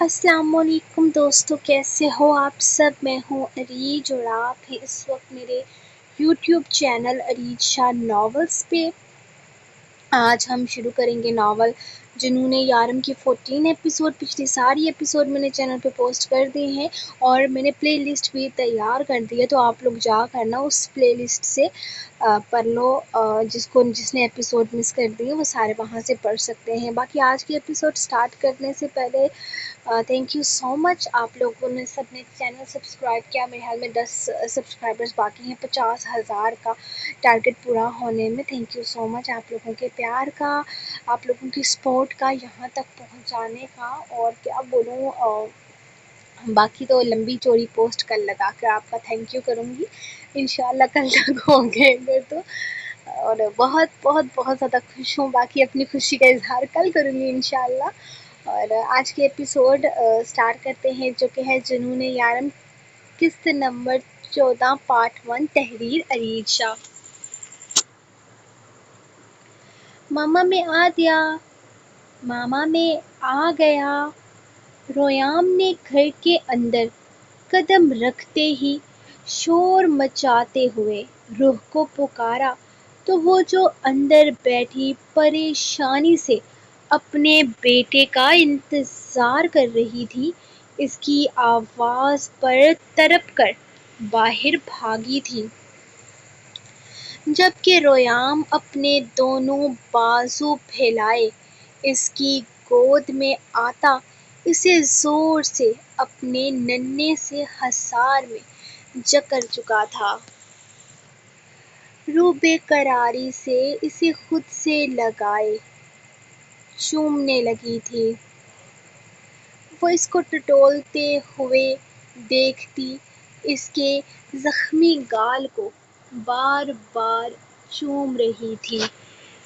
السلام علیکم دوستو، کیسے ہو آپ سب؟ میں ہوں عریج اور آپ ہیں اس وقت میرے یوٹیوب چینل عریج شاہ ناولز پہ۔ آج ہم شروع کریں گے ناول جنون یارم کی 14 ایپیسوڈ۔ پچھلی ساری ایپیسوڈ میں نے چینل پہ پوسٹ کر دی ہیں اور میں نے پلے لسٹ بھی تیار کر دی ہے، تو آپ لوگ جا کر نا اس پلے لسٹ سے پڑھ لو۔ جس نے ایپیسوڈ مس کر دی ہے وہ سارے وہاں سے پڑھ سکتے ہیں۔ باقی آج کی ایپیسوڈ سٹارٹ کرنے سے پہلے تھینک یو سو مچ، آپ لوگوں نے سب نے چینل سبسکرائب کیا۔ میرے خیال میں 10 سبسکرائبرز باقی ہیں 50,000 کا ٹارگٹ پورا ہونے میں۔ تھینک یو سو مچ آپ لوگوں کے پیار کا، آپ لوگوں کی سپورٹ کا، یہاں تک پہنچانے کا۔ اور کیا بولوں، باقی تو لمبی چوڑی پوسٹ کل لگا کر آپ کا تھینک یو کروں گی انشاءاللہ، کل تک ہوں گے اگر تو۔ اور بہت بہت بہت زیادہ خوش ہوں، باقی اپنی خوشی کا اظہار کل کروں گی انشاءاللہ۔ اور آج کے ایپیسوڈ سٹارٹ کرتے ہیں، جو کہ ہے جنون یارم قسط نمبر 14 پارٹ 1، تحریر عریج شاہ۔ ماما میں آ دیا، ماما میں آ گیا۔ رویام نے گھر کے اندر قدم رکھتے ہی شور مچاتے ہوئے روح کو پکارا، تو وہ جو اندر بیٹھی پریشانی سے اپنے بیٹے کا انتظار کر رہی تھی، اس کی آواز پر تڑپ کر باہر بھاگی تھی۔ جبکہ رویام اپنے دونوں بازو پھیلائے اس کی گود میں آتا، اسے زور سے اپنے ننھے سے حصار میں جکڑ چکا تھا۔ روح بے قراری سے اسے خود سے لگائے چومنے لگی تھی۔ وہ اس کو ٹٹولتے ہوئے دیکھتی اس کے زخمی گال کو بار بار چوم رہی تھی،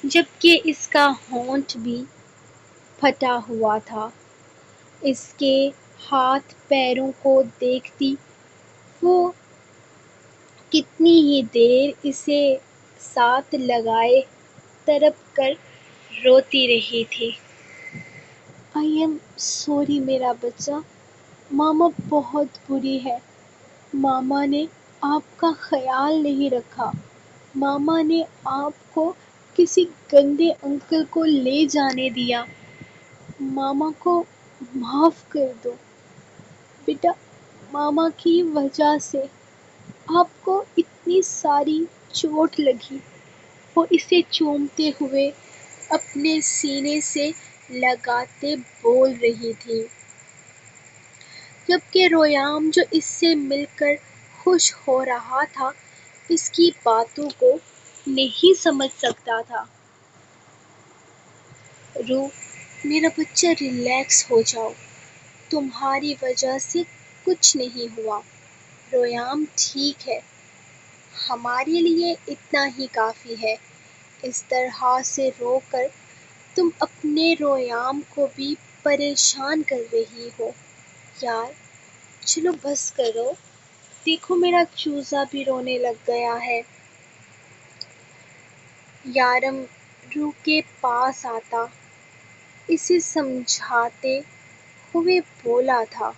جبکہ اس کا ہونٹ بھی پھٹا ہوا تھا۔ اس کے ہاتھ پیروں کو دیکھتی وہ کتنی ہی دیر اسے ساتھ لگائے تڑپ کر روتی رہی تھی۔ آئی ایم سوری میرا بچہ، ماما بہت بری ہے۔ ماما نے آپ کا خیال نہیں رکھا، ماما نے آپ کو کسی گندے انکل کو لے جانے دیا۔ ماما کو معاف کر دو بیٹا، ماما کی وجہ سے آپ کو اتنی ساری چوٹ لگی۔ وہ اسے چومتے ہوئے اپنے سینے سے لگاتے بول رہی تھی، جبکہ رویام جو اس سے مل کر خوش ہو رہا تھا، اس کی باتوں کو نہیں سمجھ سکتا تھا۔ روح میرا بچہ ریلیکس ہو جاؤ، تمہاری وجہ سے کچھ نہیں ہوا۔ رویام ٹھیک ہے، ہمارے لیے اتنا ہی کافی ہے۔ اس طرح سے رو کر تم اپنے رویام کو بھی پریشان کر رہی ہو۔ یار چلو بس کرو، دیکھو میرا چوزا بھی رونے لگ گیا ہے۔ یارم روح کے پاس آتا اسے سمجھاتے ہوئے بولا تھا،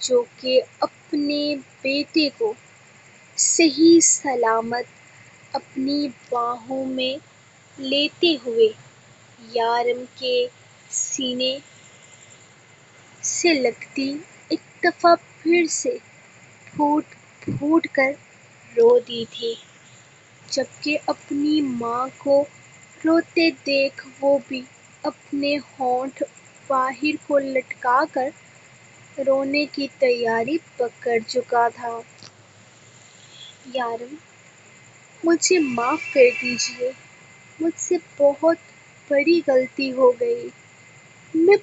جو کہ اپنے بیٹے کو صحیح سلامت اپنی باہوں میں لیتے ہوئے یارم کے سینے سے لگتی ایک دفعہ پھر سے پھوٹ پھوٹ کر رو دی تھی، جبکہ اپنی ماں کو روتے دیکھ وہ بھی اپنے ہونٹ باہر کو لٹکا کر رونے کی تیاری پکڑ چکا تھا۔ یارم مجھے معاف کر دیجیے، مجھ سے بہت بڑی غلطی ہو گئی، میں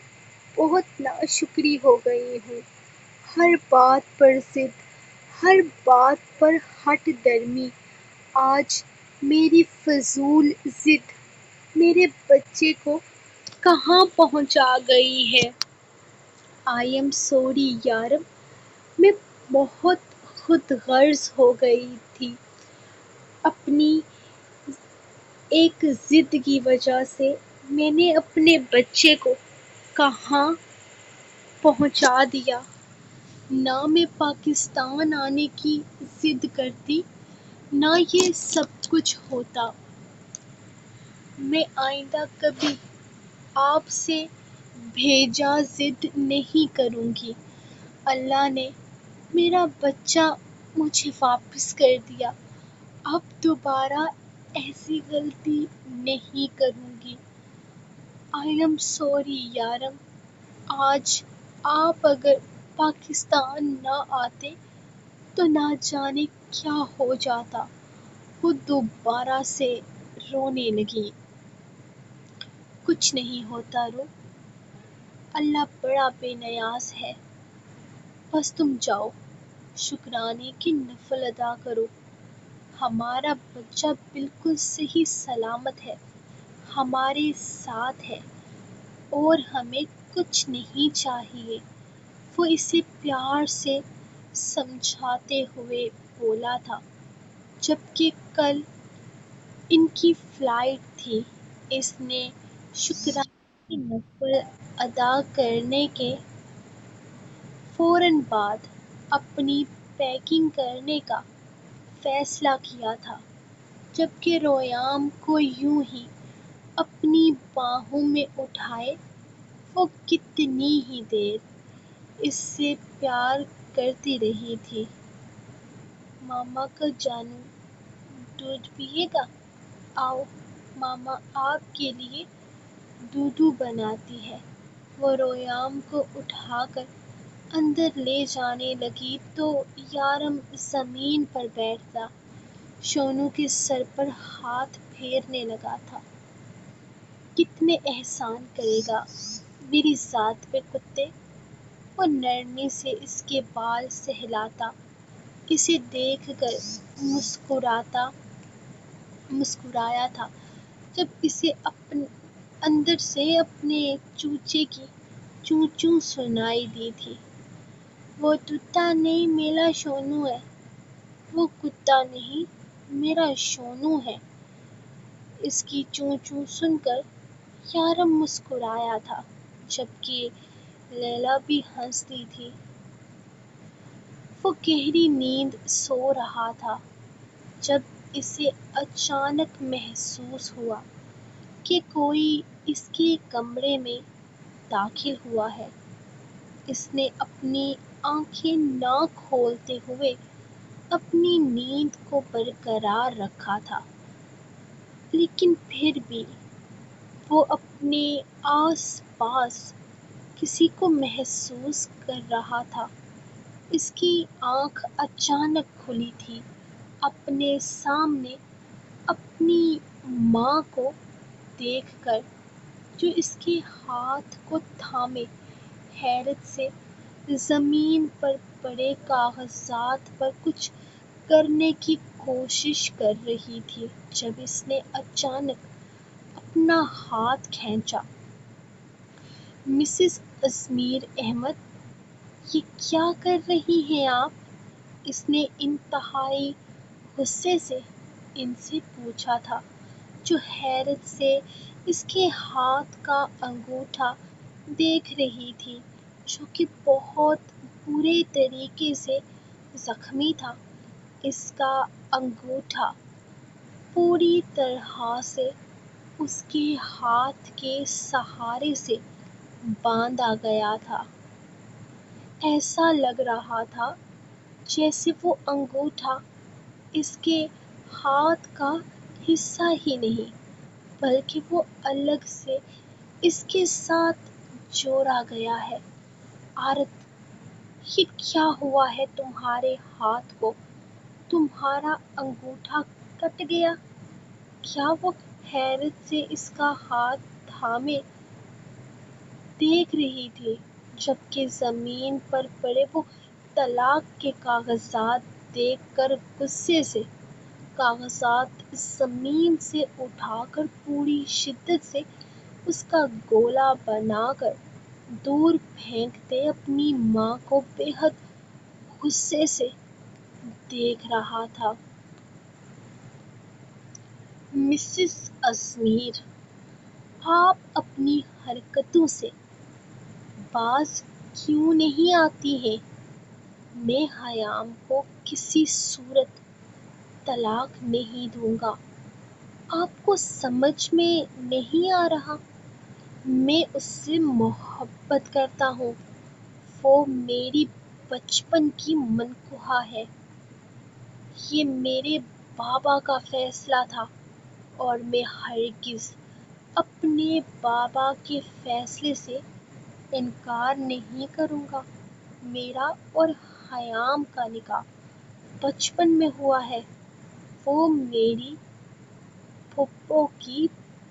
بہت ناشکری ہو گئی ہوں۔ ہر بات پر ضد، ہر بات پر ہٹ درمی، آج میری فضول ضد میرے بچے کو کہاں پہنچا گئی ہے۔ آئی ایم سوری یارم، میں بہت خود غرض ہو گئی تھی۔ اپنی ایک ضد کی وجہ سے میں نے اپنے بچے کو کہاں پہنچا دیا۔ نہ میں پاکستان آنے کی ضد کرتی، نہ یہ سب کچھ ہوتا۔ میں آئندہ کبھی آپ سے بھیجا ضد نہیں کروں گی۔ اللہ نے میرا بچہ مجھے واپس کر دیا، اب دوبارہ ایسی غلطی نہیں کروں گی۔ آئی ایم سوری یارم، آج آپ اگر پاکستان نہ آتے تو نہ جانے کیا ہو جاتا۔ وہ دوبارہ سے رونے لگی۔ کچھ نہیں ہوتا رو، اللہ بڑا بے نیاز ہے۔ بس تم جاؤ، شکرانے کی نفل ادا کرو۔ ہمارا بچہ بالکل صحیح سلامت ہے، ہمارے ساتھ ہے، اور ہمیں کچھ نہیں چاہیے۔ وہ اسے پیار سے سمجھاتے ہوئے بولا تھا۔ جبکہ کل ان کی فلائٹ تھی۔ اس نے شکرانے کی نفل ادا کرنے کے فوراً بعد اپنی پیکنگ کرنے کا فیصلہ کیا تھا، جبکہ ریام کو یوں ہی اپنی باہوں میں اٹھائے وہ کتنی ہی دیر اس سے پیار کرتی رہی تھی۔ ماما کا جانو، دودھ پیے گا؟ آؤ، ماما آپ کے لیے دودھ بناتی ہے۔ وہ ریام کو اٹھا کر اندر لے جانے لگی تو یارم زمین پر بیٹھتا شونو کے سر پر ہاتھ پھیرنے لگا تھا۔ کتنے احسان کرے گا میری ذات پہ کتے؟ وہ نرمی سے اس کے بال سہلاتا، اسے دیکھ کر مسکرایا تھا جب اسے اندر سے اپنے چوچے کی چوں چوں سنائی دی تھی۔ وہ کتا نہیں میرا شونو ہے، وہ کتا نہیں میرا شونو ہے۔ اس کی چوں چوں سن کر یارم مسکرایا تھا، جبکہ لیلا بھی ہنستی تھی۔ وہ گہری نیند سو رہا تھا جب اسے اچانک محسوس ہوا کہ کوئی اس کے کمرے میں داخل ہوا ہے۔ اس نے اپنی آنکھیں نہ کھولتے ہوئے اپنی نیند کو برقرار رکھا تھا، لیکن پھر بھی وہ اپنے آس پاس کسی کو محسوس کر رہا تھا۔ اس کی آنکھ اچانک کھلی تھی، اپنے سامنے اپنی ماں کو دیکھ کر جو اس کے ہاتھ کو تھامے حیرت سے زمین پر پڑے کاغذات پر کچھ کرنے کی کوشش کر رہی تھی۔ جب اس نے اچانک اپنا ہاتھ کھینچا۔ مسز ازمیر احمد، یہ کیا کر رہی ہیں آپ؟ اس نے انتہائی غصے سے ان سے پوچھا تھا، جو حیرت سے اس کے ہاتھ کا انگوٹھا دیکھ رہی تھی، جو کہ بہت برے طریقے سے زخمی تھا۔ اس کا انگوٹھا پوری طرح سے اس کے ہاتھ کے سہارے سے باندھا گیا تھا۔ ایسا لگ رہا تھا جیسے وہ انگوٹھا اس کے ہاتھ کا حصہ ہی نہیں، بلکہ وہ الگ سے اس کے ساتھ جوڑا گیا ہے۔ عارت، یہ کیا ہوا ہے تمہارے ہاتھ کو؟ تمہارا انگوٹھا کٹ گیا؟ کیا؟ وہ حیرت سے اس کا ہاتھ تھامے دیکھ رہی تھی، جبکہ زمین پر پڑے وہ طلاق کے کاغذات دیکھ کر غصے سے کاغذات زمین سے اٹھا کر پوری شدت سے اس کا گولا بنا کر دور پھینکتے اپنی ماں کو بے حد غصے سے دیکھ رہا تھا۔ مسز ازمیر، آپ اپنی حرکتوں سے باز کیوں نہیں آتی ہیں؟ میں حیام کو کسی صورت طلاق نہیں دوں گا۔ آپ کو سمجھ میں نہیں آ رہا؟ میں اس سے محبت کرتا ہوں۔ وہ میری بچپن کی منکوہ ہے۔ یہ میرے بابا کا فیصلہ تھا اور میں ہرگز اپنے بابا کے فیصلے سے انکار نہیں کروں گا۔ میرا اور حیام کا نکاح بچپن میں ہوا ہے۔ وہ میری پھپھو کی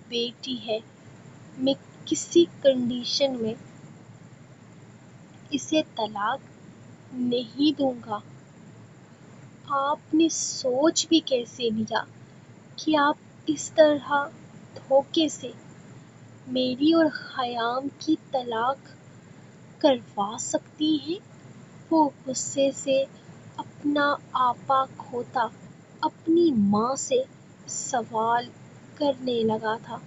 بیٹی ہے۔ میں کسی کنڈیشن میں اسے طلاق نہیں دوں گا۔ آپ نے سوچ بھی کیسے لیا کہ آپ اس طرح دھوکے سے میری اور حیام کی طلاق کروا سکتی ہیں؟ وہ غصے سے اپنا آپا کھوتا اپنی ماں سے سوال کرنے لگا تھا۔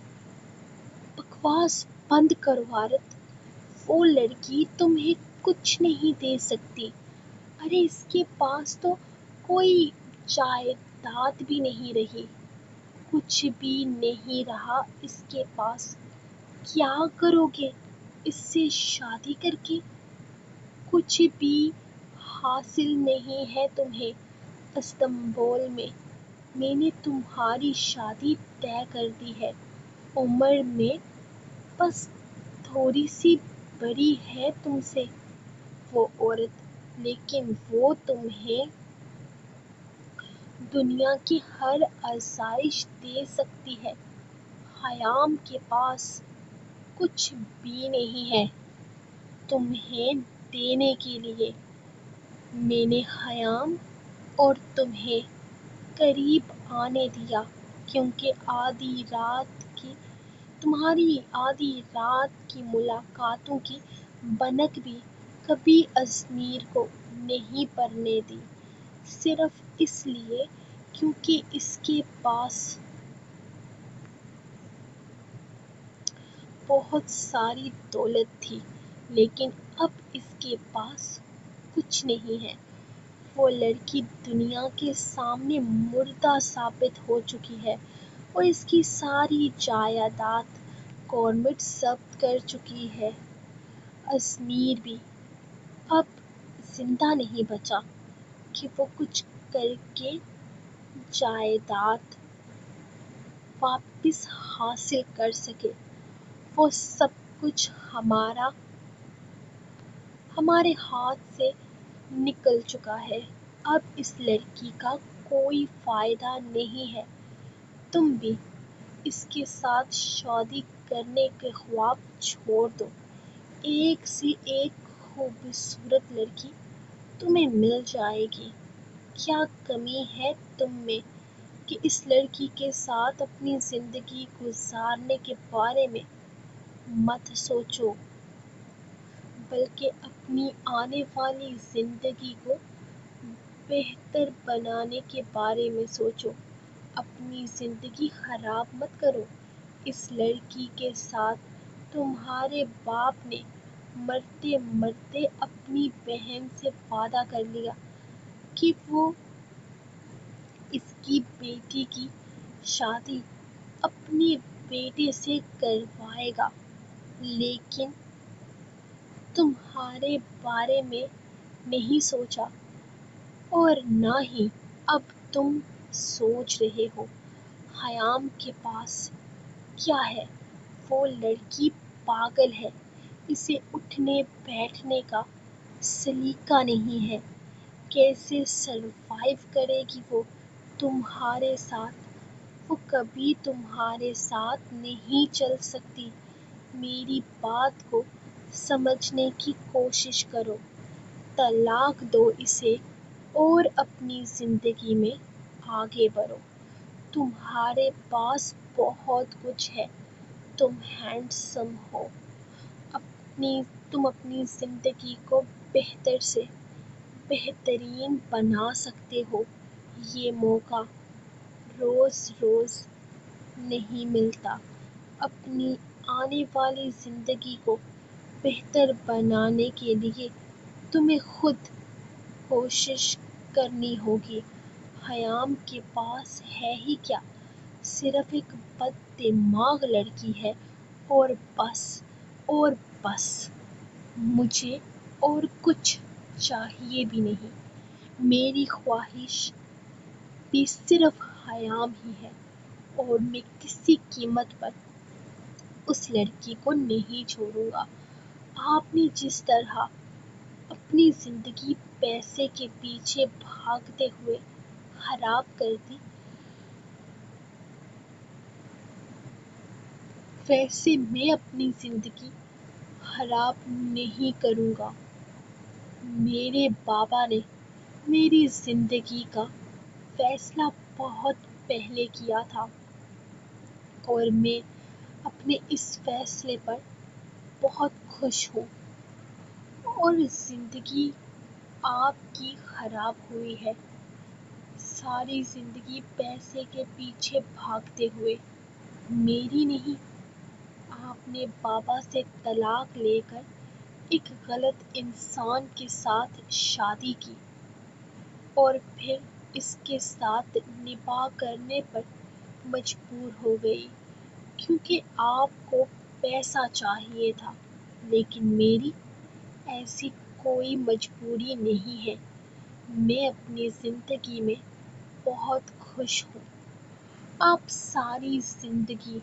بکواس بند کرو عورت، وہ لڑکی تمہیں کچھ نہیں دے سکتی۔ ارے اس کے پاس تو کوئی جائیداد بھی نہیں رہی، کچھ بھی نہیں رہا اس کے پاس۔ کیا کرو گے اس سے شادی کر کے؟ کچھ بھی حاصل نہیں ہے تمہیں استنبول میں۔ میں نے تمہاری شادی طے کر دی ہے۔ عمر میں بس تھوڑی سی بڑی ہے تم سے وہ عورت، لیکن وہ تمہیں دنیا کی ہر آسائش دے سکتی ہے۔ حیام کے پاس کچھ بھی نہیں ہے تمہیں دینے کے لیے۔ میں نے حیام اور تمہیں قریب آنے دیا کیونکہ تمہاری آدھی رات کی ملاقاتوں کی بھنک بھی کبھی ازمیر کو نہیں پڑنے دی، صرف اس لیے کیونکہ اس کے پاس بہت ساری دولت تھی، لیکن اب اس کے پاس کچھ نہیں ہے۔ وہ لڑکی دنیا کے سامنے مردہ ثابت ہو چکی ہے اور اس کی ساری جائیداد گورنمنٹ ضبط کر چکی ہے۔ ازمیر بھی اب زندہ نہیں بچا کہ وہ کچھ کر کے جائیداد واپس حاصل کر سکے۔ وہ سب کچھ ہمارے ہاتھ سے نکل چکا ہے۔ اب اس لڑکی کا کوئی فائدہ نہیں ہے۔ تم بھی اس کے ساتھ شادی کرنے کے خواب چھوڑ دو۔ ایک سے ایک خوبصورت لڑکی تمہیں مل جائے گی۔ کیا کمی ہے تم میں کہ اس لڑکی کے ساتھ اپنی زندگی گزارنے کے بارے میں مت سوچو، بلکہ اپنی آنے والی زندگی کو بہتر بنانے کے بارے میں سوچو۔ اپنی زندگی خراب مت کرو۔ اس لڑکی کے ساتھ تمہارے باپ نے مرتے مرتے اپنی بہن سے وعدہ کر لیا کہ وہ اس کی بیٹی کی شادی اپنے بیٹے سے کروائے گا، لیکن تمہارے بارے میں نہیں سوچا اور نہ ہی اب تم سوچ رہے ہو۔ حیام کے پاس کیا ہے؟ وہ لڑکی پاگل ہے، اسے اٹھنے بیٹھنے کا سلیقہ نہیں ہے۔ کیسے سروائیو کرے گی وہ تمہارے ساتھ؟ وہ کبھی تمہارے ساتھ نہیں چل سکتی۔ میری بات کو سمجھنے کی کوشش کرو۔ طلاق دو اسے اور اپنی زندگی میں آگے بڑھو۔ تمہارے پاس بہت کچھ ہے، تم ہینڈسم ہو، تم اپنی زندگی کو بہتر سے بہترین بنا سکتے ہو۔ یہ موقع روز روز نہیں ملتا۔ اپنی آنے والی زندگی کو بہتر بنانے کے لیے تمہیں خود کوشش کرنی ہوگی۔ خیام کے پاس ہے ہی کیا، صرف ایک بد دماغ لڑکی ہے، اور بس اور بس۔ مجھے اور کچھ چاہیے بھی نہیں۔ میری خواہش بھی صرف خیام ہی ہے، اور میں کسی قیمت پر اس لڑکی کو نہیں چھوڑوں گا۔ آپ نے جس طرح اپنی زندگی پیسے کے پیچھے بھاگتے ہوئے خراب کر دی، ویسے میں اپنی زندگی خراب نہیں کروں گا۔ میرے بابا نے میری زندگی کا فیصلہ بہت پہلے کیا تھا، اور میں اپنے اس فیصلے پر بہت خوش ہوں۔ اور زندگی آپ کی خراب ہوئی ہے، ساری زندگی پیسے کے پیچھے بھاگتے ہوئے۔ میری نہیں۔ آپ نے بابا سے طلاق لے کر ایک غلط انسان کے ساتھ شادی کی، اور پھر اس کے ساتھ نکاح کرنے پر مجبور ہو گئی، کیونکہ آپ کو پیسہ چاہیے تھا۔ لیکن میری ایسی کوئی مجبوری نہیں ہے۔ میں اپنی زندگی میں بہت خوش ہوں۔ آپ ساری زندگی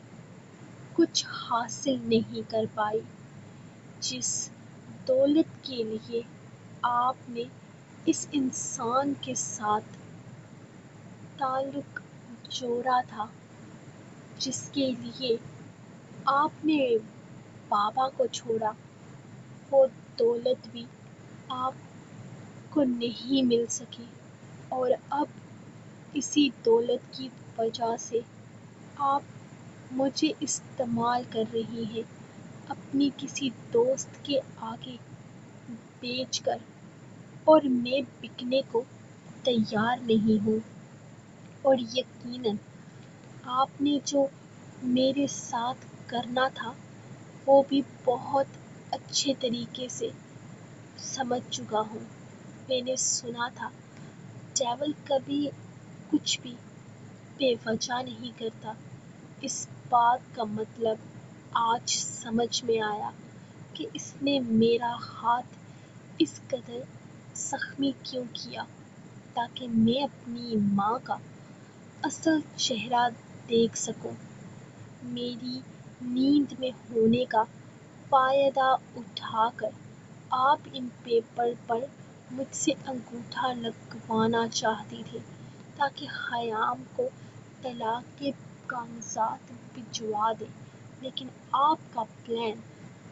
کچھ حاصل نہیں کر پائی۔ جس دولت کے لیے آپ نے اس انسان کے ساتھ تعلق جوڑا تھا، جس کے لیے آپ نے بابا کو چھوڑا، وہ دولت بھی آپ کو نہیں مل سکی، اور اب اسی دولت کی وجہ سے آپ مجھے استعمال کر رہی ہیں، اپنی کسی دوست کے آگے بیچ کر، اور میں بکنے کو تیار نہیں ہوں۔ اور یقیناً آپ نے جو میرے ساتھ کرنا تھا، وہ بھی بہت اچھے طریقے سے سمجھ چکا ہوں۔ میں نے سنا تھا ڈیول کبھی کچھ بھی بے وجہ نہیں کرتا۔ اس بات کا مطلب آج سمجھ میں آیا کہ اس نے میرا ہاتھ اس قدر زخمی کیوں کیا، تاکہ میں اپنی ماں کا اصل چہرہ دیکھ سکوں۔ میری نیند میں ہونے کا فائدہ اٹھا کر آپ ان پیپر پر مجھ سے انگوٹھا لگوانا چاہتی تھی، تاکہ خیام کو طلاق کے کاغذات بھجوا دیں۔ لیکن آپ کا پلان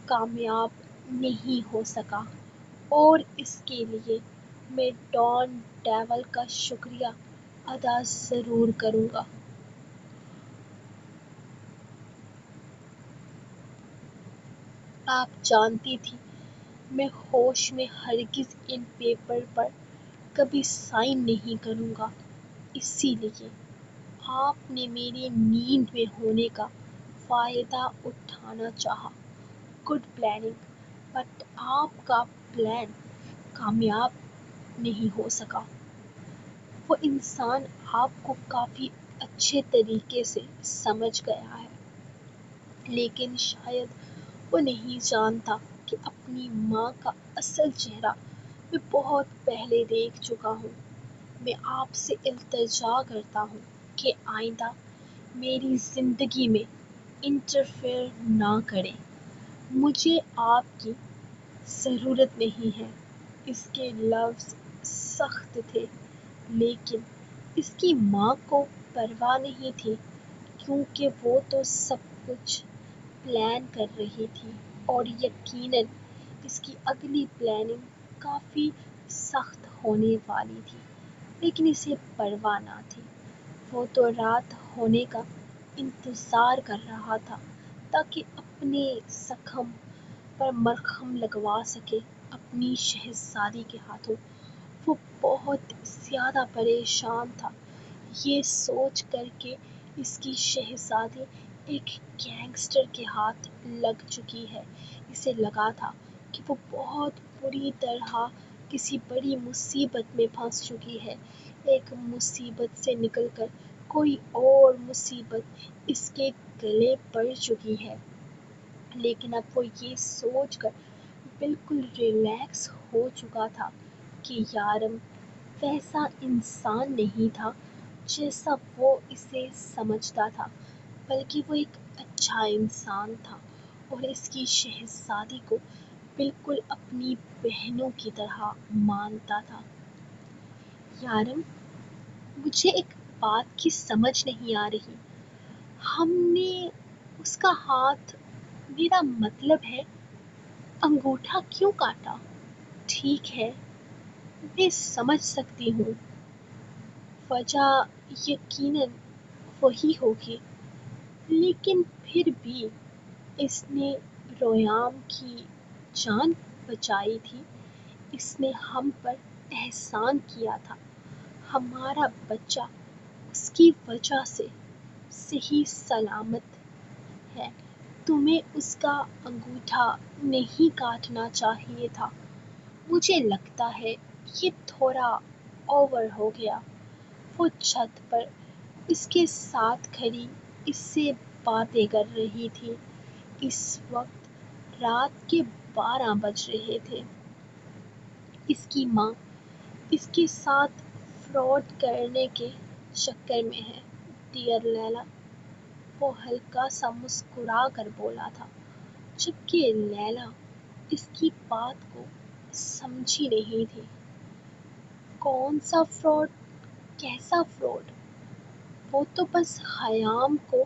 کامیاب نہیں ہو سکا، اور اس کے لیے میں ڈان ڈیول کا شکریہ ادا ضرور کروں گا۔ آپ جانتی تھی میں ہوش میں ہرگز ان پیپر پر کبھی سائن نہیں کروں گا، اسی لیے آپ نے میری نیند میں ہونے کا فائدہ اٹھانا چاہا۔ گڈ پلاننگ، بٹ آپ کا پلان کامیاب نہیں ہو سکا۔ وہ انسان آپ کو کافی اچھے طریقے سے سمجھ گیا ہے، لیکن شاید وہ نہیں جانتا کہ اپنی ماں کا اصل چہرہ میں بہت پہلے دیکھ چکا ہوں۔ میں آپ سے التجا کرتا ہوں کہ آئندہ میری زندگی میں انٹرفیئر نہ کریں۔ مجھے آپ کی ضرورت نہیں ہے۔ اس کے لفظ سخت تھے، لیکن اس کی ماں کو پرواہ نہیں تھی، کیونکہ وہ تو سب کچھ پلان کر رہی تھی، اور یقیناً اس کی اگلی پلاننگ کافی سخت ہونے والی تھی، لیکن اسے پرواہ نہ تھی۔ وہ تو رات ہونے کا انتظار کر رہا تھا، تاکہ اپنے زخم پر مرہم لگوا سکے اپنی شہزادی کے ہاتھوں۔ وہ بہت زیادہ پریشان تھا، یہ سوچ کر کہ اس کی شہزادی ایک گینگسٹر کے ہاتھ لگ چکی ہے۔ اسے لگا تھا کہ وہ بہت بری طرح کسی بڑی مصیبت میں پھنس چکی ہے. ایک مصیبت سے نکل کر کوئی اور مصیبت اس کے گلے پڑ چکی ہے. لیکن اب وہ یہ سوچ کر بالکل ریلیکس ہو چکا تھا کہ یارم ویسا انسان نہیں تھا جیسا وہ اسے سمجھتا تھا، بلکہ وہ ایک اچھا انسان تھا اور اس کی شہزادی کو بالکل اپنی بہنوں کی طرح مانتا تھا. یارم، مجھے ایک بات کی سمجھ نہیں آ رہی. ہم نے اس کا ہاتھ، میرا مطلب ہے انگوٹھا، کیوں کاٹا؟ ٹھیک ہے، میں سمجھ سکتی ہوں وجہ یقیناً وہی ہوگی، لیکن پھر بھی اس نے ریام کی جان بچائی تھی. اس نے ہم پر احسان کیا تھا. ہمارا بچہ اس کی وجہ سے صحیح سلامت ہے. تمہیں اس کا انگوٹھا نہیں کاٹنا چاہیے تھا. مجھے لگتا ہے یہ تھوڑا اوور ہو گیا. وہ چھت پر اس کے ساتھ کھڑی اس سے باتیں کر رہی تھی. اس وقت رات کے 12 بج رہے تھے. اس کی ماں اس کے ساتھ فراڈ کرنے کے چکر میں ہے. ڈیئر لیلا، وہ ہلکا سا مسکرا کر بولا تھا، جبکہ لیلا اس کی بات کو سمجھی نہیں تھی. کون سا فراڈ؟ کیسا فراڈ؟ وہ تو بس خیام کو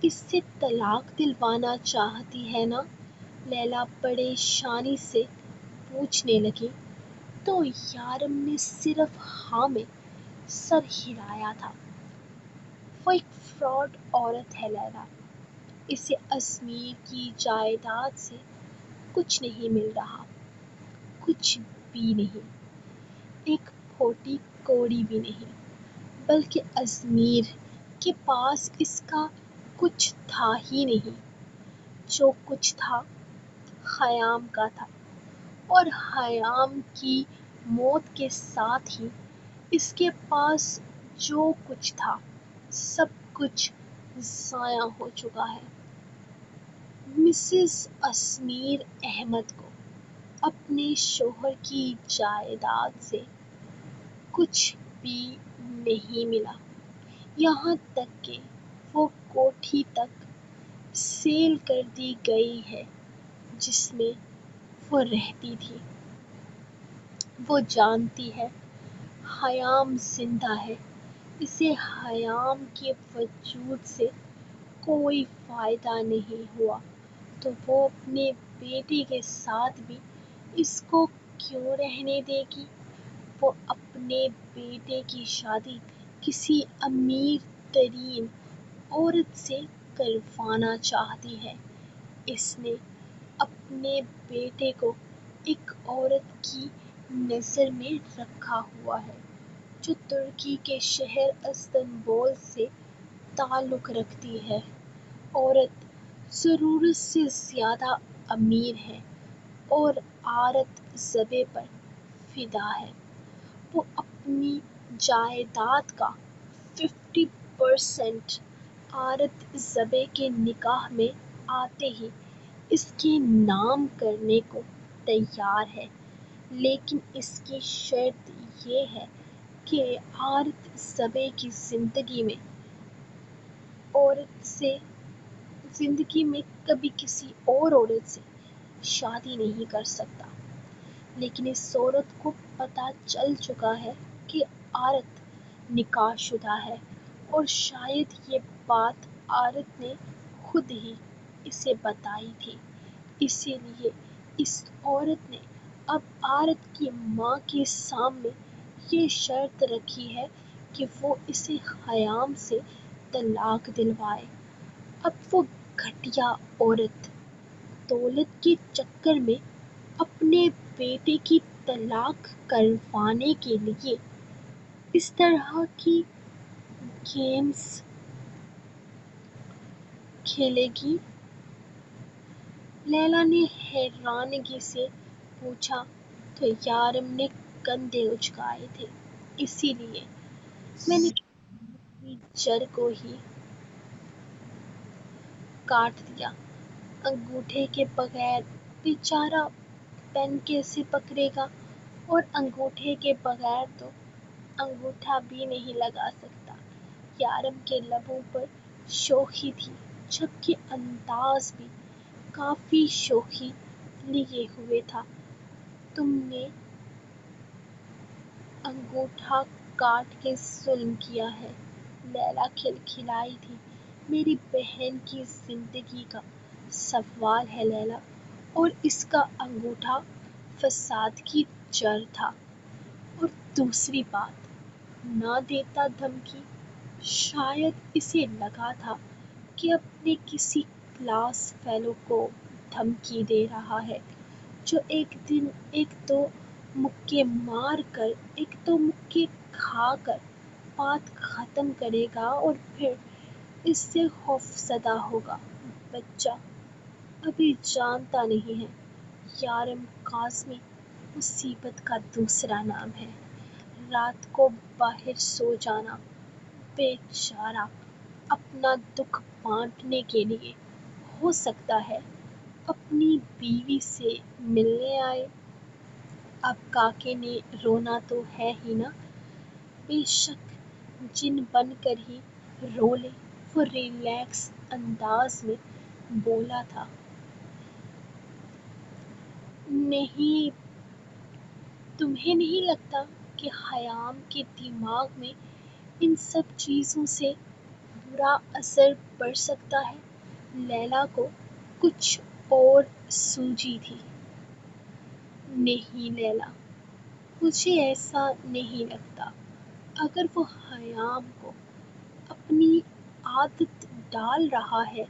اس سے طلاق دلوانا چاہتی ہے نا؟ لیلا پریشانی سے پوچھنے لگی. تو یارم نے صرف ہاں میں سر ہلایا تھا. وہ ایک فراڈ عورت ہے لیلا. اسے ازمیر کی جائیداد سے کچھ نہیں مل رہا، کچھ بھی نہیں. ایک پھوٹی کوڑی بھی نہیں، بلکہ ازمیر کے پاس اس کا کچھ تھا ہی نہیں. جو کچھ تھا خیام کا تھا، اور خیام کی موت کے ساتھ ہی اس کے پاس جو کچھ تھا سب کچھ ضائع ہو چکا ہے. مسز ازمیر احمد کو اپنے شوہر کی جائیداد سے کچھ بھی نہیں ملا، یہاں تک کہ وہ کوٹھی تک سیل کر دی گئی ہے جس میں وہ رہتی تھی. وہ جانتی ہے خیام زندہ ہے. اسے خیام کے وجود سے کوئی فائدہ نہیں ہوا تو وہ اپنے بیٹے کے ساتھ بھی اس کو کیوں رہنے دے گی؟ وہ اپنے بیٹے کی شادی کسی امیر ترین عورت سے کروانا چاہتی ہے. اس نے اپنے بیٹے کو ایک عورت کی نظر میں رکھا ہوا ہے جو ترکی کے شہر استنبول سے تعلق رکھتی ہے. عورت ضرورت سے زیادہ امیر ہے اور عارت زبے پر فدا ہے. وہ اپنی جائیداد کا 50% عارت زبے کے نکاح میں آتے ہی اس کے نام کرنے کو تیار ہے. لیکن اس کی شرط یہ ہے کہ عارت زبے کی زندگی میں کبھی کسی اور عورت سے شادی نہیں کر سکتا. لیکن اس عورت کو پتہ چل چکا ہے کہ عارت نکاح شدہ ہے، اور شاید یہ بات عارت نے خود ہی اسے بتائی تھی. اسی لیے اس عورت نے اب عارت کی ماں کے سامنے یہ شرط رکھی ہے کہ وہ اسے خیام سے طلاق دلوائے. اب وہ گھٹیا عورت دولت کے چکر میں اپنے بیٹے کی طلاق کروانے کے لیے اس طرح کی گیمز کھیلے گی. لیلا نے حیرانگی سے پوچھا تو یارم نے کندھے اچکائے تھے، اسی لیے میں نے اپنی جڑ کو ہی کاٹ دیا۔ انگوٹھے کے بغیر بیچارہ پین کیسے پکڑے گا، اور انگوٹھے کے بغیر تو انگوٹھا بھی نہیں لگا سکتا۔ یارم کے لبوں پر شوخی تھی، جبکہ انداز بھی کافی شوخی لیے ہوئے تھا۔ تم نے انگوٹھا کاٹ کے ظلم کیا ہے، لیلا کھلکھلائی تھی۔ میری بہن کی زندگی کا سوال ہے لیلا، اور اس کا انگوٹھا فساد کی جڑ تھا۔ اور دوسری بات، نہ دیتا دھمکی۔ شاید اسے لگا تھا کہ اپنے کسی کلاس فیلو کو دھمکی دے رہا ہے، جو ایک دن ایک تو مکے مار کر ایک تو مکے کھا کر بات ختم کرے گا اور پھر اس سے خوفزدہ ہوگا۔ بچہ ابھی جانتا نہیں ہے، یارم کاظمی مصیبت کا دوسرا نام ہے۔ رات کو باہر سو جانا۔ بیچارہ اپنا دکھ بانٹنے کے لیے ہو سکتا ہے اپنی بیوی سے ملنے آئے۔ اب کاکے نے رونا تو ہے ہی نا، بے شک جن بن کر ہی رو لے۔ وہ ریلیکس انداز میں بولا تھا۔ نہیں، تمہیں نہیں لگتا کہ خیام کے دماغ میں ان سب چیزوں سے برا اثر پڑ سکتا ہے؟ لیلا کو کچھ اور سوجھی تھی۔ نہیں لیلا، مجھے ایسا نہیں لگتا۔ اگر وہ خیام کو اپنی عادت ڈال رہا ہے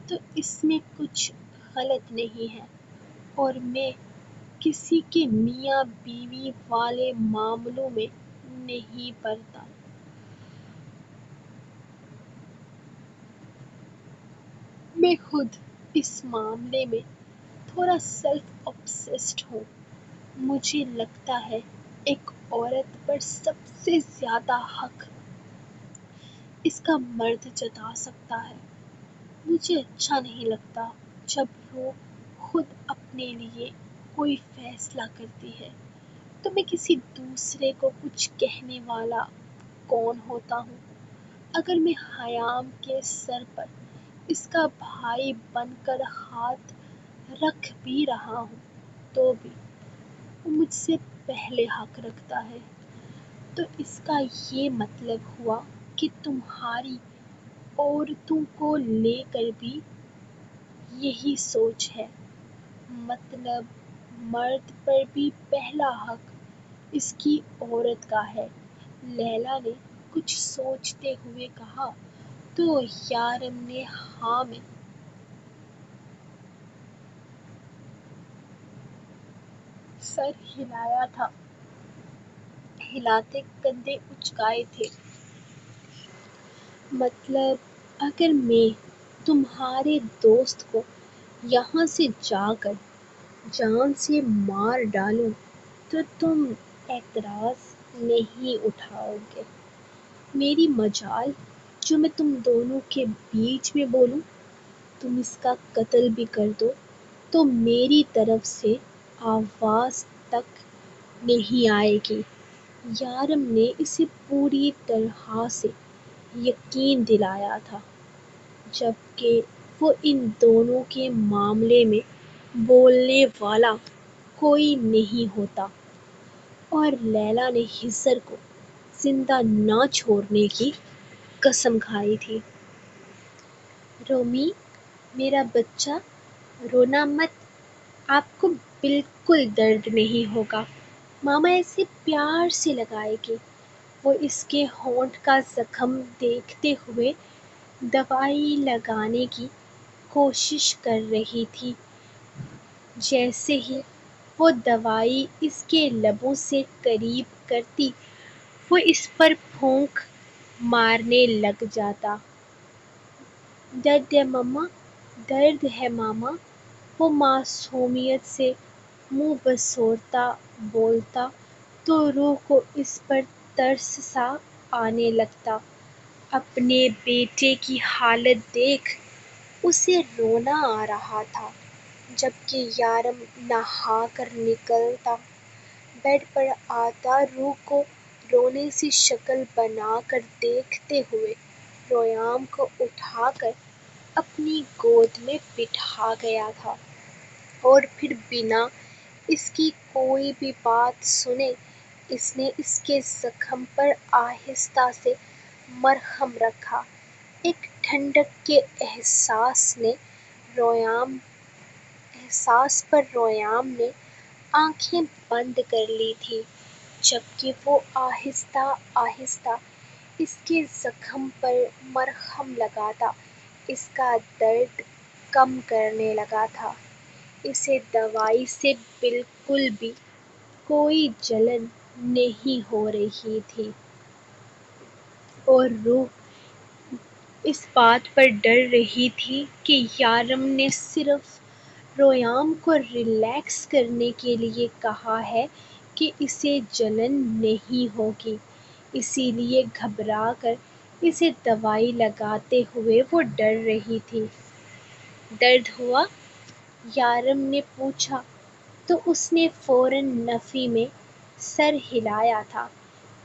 تو اس میں کچھ غلط نہیں ہے، اور میں کسی کے میاں بیوی والے معاملوں میں نہیں پڑتا۔ میں خود اس معاملے میں تھوڑا سیلف obsessed ہوں۔ مجھے لگتا ہے ایک عورت پر سب سے زیادہ حق اس کا مرد جتا سکتا ہے۔ مجھے اچھا نہیں لگتا جب وہ خود اپنے لیے کوئی فیصلہ کرتی ہے تو میں کسی دوسرے کو کچھ کہنے والا کون ہوتا ہوں؟ اگر میں خیام کے سر پر اس کا بھائی بن کر ہاتھ رکھ بھی رہا ہوں تو بھی وہ مجھ سے پہلے حق رکھتا ہے۔ تو اس کا یہ مطلب ہوا کہ تمہاری عورتوں کو لے کر بھی یہی سوچ ہے۔ مطلب مرد پر بھی پہلا حق اس کی عورت کا ہے؟ لیلا نے کچھ سوچتے ہوئے کہا تو یارم نے ہاں میں سر ہلایا تھا، ہلاتے کندھے اچکائے تھے۔ مطلب اگر میں تمہارے دوست کو یہاں سے جا کر جان سے مار ڈالوں تو تم اعتراض نہیں اٹھاؤ گے؟ میری مجال جو میں تم دونوں کے بیچ میں بولوں؟ تم اس کا قتل بھی کر دو تو میری طرف سے آواز تک نہیں آئے گی۔ یارم نے اسے پوری طرح سے یقین دلایا تھا، جبکہ وہ ان دونوں کے معاملے میں بولنے والا کوئی نہیں ہوتا، اور لیلا نے خضر کو زندہ نہ چھوڑنے کی قسم کھائی تھی۔ رومی میرا بچہ، رونا مت، آپ کو بالکل درد نہیں ہوگا، ماما ایسے پیار سے لگائے گی۔ وہ اس کے ہونٹ کا زخم دیکھتے ہوئے دوائی لگانے کی کوشش کر رہی تھی۔ جیسے ہی وہ دوائی اس کے لبوں سے قریب کرتی وہ اس پر پھونک مارنے لگ جاتا۔ درد ہے مما، درد ہے ماما، وہ معصومیت سے منہ بسورتا بولتا تو روح کو اس پر ترس سا آنے لگتا۔ اپنے بیٹے کی حالت دیکھ اسے رونا آ رہا تھا، جبکہ یارم نہا کر نکلتا، بیڈ پر آتا، روح کو رونے سی شکل بنا کر دیکھتے ہوئے ریام کو اٹھا کر اپنی گود میں بٹھا گیا تھا، اور پھر بنا اس کی کوئی بھی بات سنے اس نے اس کے زخم پر آہستہ سے مرہم رکھا۔ ایک ٹھنڈک کے احساس پر ریام نے آنکھیں بند کر لی تھیں، جبکہ وہ آہستہ آہستہ اس کے زخم پر مرہم لگاتا اس کا درد کم کرنے لگا تھا۔ اسے دوائی سے بالکل بھی کوئی جلن نہیں ہو رہی تھی، اور روح اس بات پر ڈر رہی تھی کہ یارم نے صرف ریام کو ریلیکس کرنے کے لیے کہا ہے کہ اسے جلن نہیں ہوگی، اسی لیے گھبرا کر اسے دوائی لگاتے ہوئے وہ ڈر رہی تھی۔ درد ہوا؟ یارم نے پوچھا تو اس نے فوراً نفی میں سر ہلایا تھا،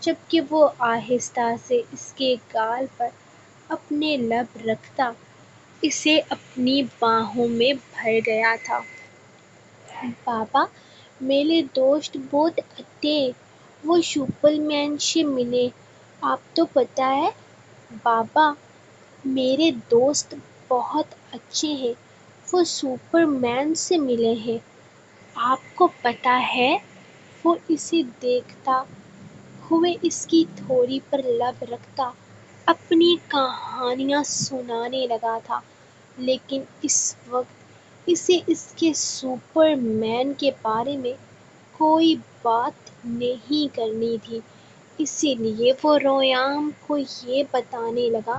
جبکہ وہ آہستہ سے اس کے گال پر اپنے لب رکھتا اسے اپنی باہوں میں بھر گیا تھا۔ بابا، میرے دوست بہت اچھے ہیں، وہ سپر مین سے ملے، آپ تو پتہ ہے۔ بابا، میرے دوست بہت اچھے ہیں، وہ سپر مین سے ملے ہیں، آپ کو پتہ ہے۔ وہ اسے دیکھتا ہوئے اس کی تھوڑی پر لب رکھتا اپنی کہانیاں سنانے لگا تھا، لیکن اس وقت اسے اس کے سپر مین کے بارے میں کوئی بات نہیں کرنی تھی، اسی لیے وہ ریام کو یہ بتانے لگا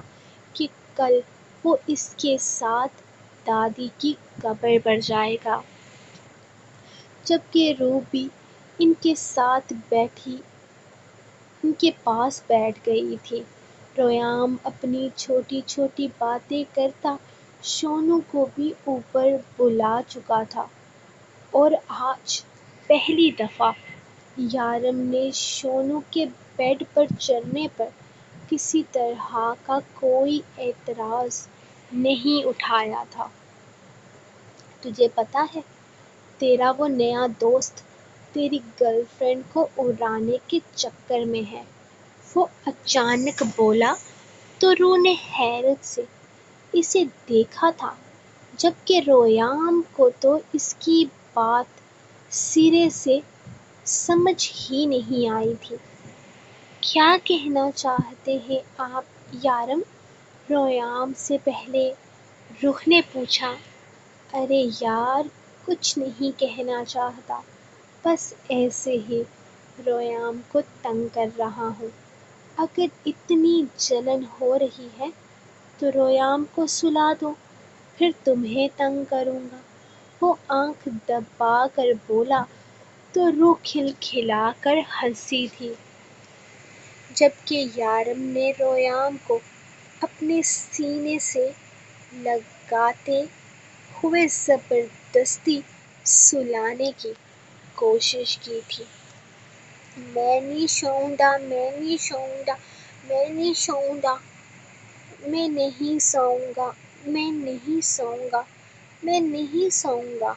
کہ کل وہ اس کے ساتھ دادی کی قبر پر جائے گا، جبکہ روح بھی ان کے پاس بیٹھ گئی تھی۔ ریام اپنی چھوٹی چھوٹی باتیں کرتا سونو کو بھی اوپر بلا چکا تھا، اور آج پہلی دفعہ یارم نے سونو کے بیڈ پر چڑھنے پر کسی طرح کا کوئی اعتراض نہیں اٹھایا تھا۔ تجھے پتہ ہے، تیرا وہ نیا دوست تیری گرل فرینڈ کو اڑانے کے چکر میں ہے، وہ اچانک بولا تو روح نے حیرت سے اسے دیکھا تھا، جبکہ ریام کو تو اس کی بات سرے سے سمجھ ہی نہیں آئی تھی۔ کیا کہنا چاہتے ہیں آپ یارم؟ ریام سے پہلے روح نے پوچھا۔ ارے یار، کچھ نہیں کہنا چاہتا، بس ایسے ہی ریام کو تنگ کر رہا ہوں۔ اگر اتنی جلن ہو رہی ہے تو ریام کو سلا دو، پھر تمہیں تنگ کروں گا، وہ آنکھ دبا کر بولا تو روح کھلکھلا کر ہنسی تھی، جبکہ یارم نے ریام کو اپنے سینے سے لگاتے ہوئے زبردستی سلانے کی کوشش کی تھی۔ میں نہیں سوؤں گا، میں نہیں سوؤں گا، میں نہیں سوؤں گا، میں نہیں سوؤں گا، میں نہیں سوؤں گا، میں نہیں سوؤں گا،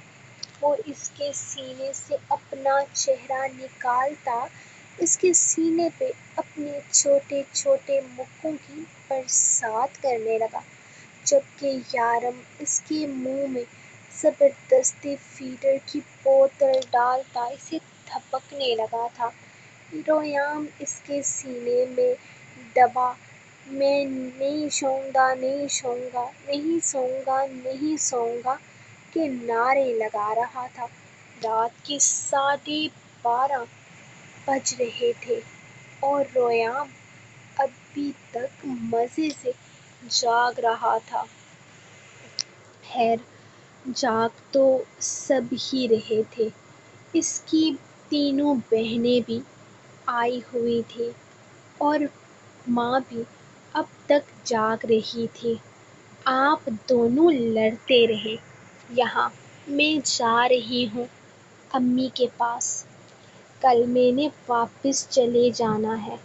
وہ اس کے سینے سے اپنا چہرہ نکالتا اس کے سینے پہ اپنے چھوٹے چھوٹے مکوں کی برسات کرنے لگا، جبکہ یارم اس کے منہ میں زبردستی فیڈر کی بوتل ڈالتا اسے تھپکنے لگا تھا۔ ریام اس کے سینے میں دبا میں نہیں سوؤں گا، نہیں سوؤں گا، نہیں سوؤں گا، نہیں سوؤں گا کے نعرے لگا رہا تھا۔ رات کے 12:30 بج رہے تھے اور ریام ابھی تک مزے سے جاگ رہا تھا۔ خیر، جاگ تو سب ہی رہے تھے، اس کی تینوں بہنیں بھی آئی ہوئی تھیں اور ماں بھی اب تک جاگ رہی تھی۔ آپ دونوں لڑتے رہے۔ یہاں میں جا رہی ہوں امی کے پاس۔ کل میں نے واپس چلے جانا ہے۔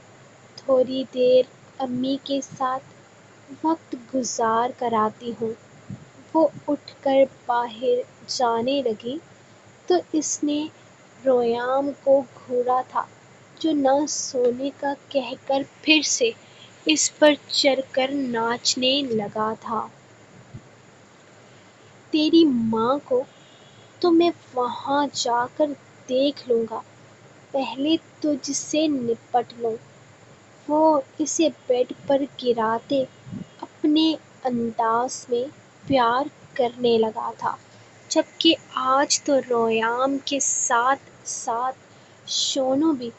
تھوڑی دیر امی کے ساتھ وقت گزار کر آتی ہوں۔ وہ اٹھ کر باہر جانے لگی تو اس نے ریام کو گھورا تھا جو نہ سونے کا کہہ کر پھر سے اس پر چڑھ کر ناچنے لگا تھا۔ تیری ماں کو تو میں وہاں جا کر دیکھ لوں گا، پہلے تجھ سے نپٹ لوں۔ وہ اسے بیڈ پر گراتے اپنے انداز میں پیار کرنے لگا تھا، جبکہ آج تو ریام کے ساتھ ساتھ شونو بھی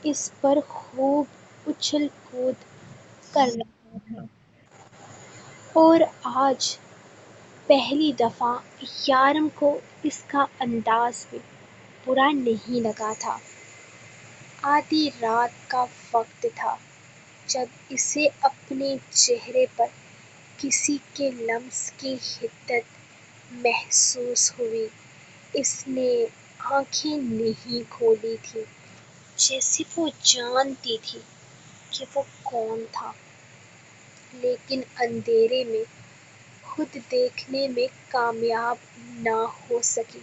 اس پر خوب اچھل کود کر رہا تھا۔ اور آج پہلی دفعہ یارم کو اس کا انداز بھی برا نہیں لگا تھا۔ آدھی رات کا وقت تھا جب اسے اپنے چہرے پر کسی کے لمس کی حدت محسوس ہوئی۔ اس نے آنکھیں نہیں کھولی تھیں، جیسے وہ جانتی تھی کہ وہ کون تھا، لیکن اندھیرے میں خود دیکھنے میں کامیاب نہ ہو سکی۔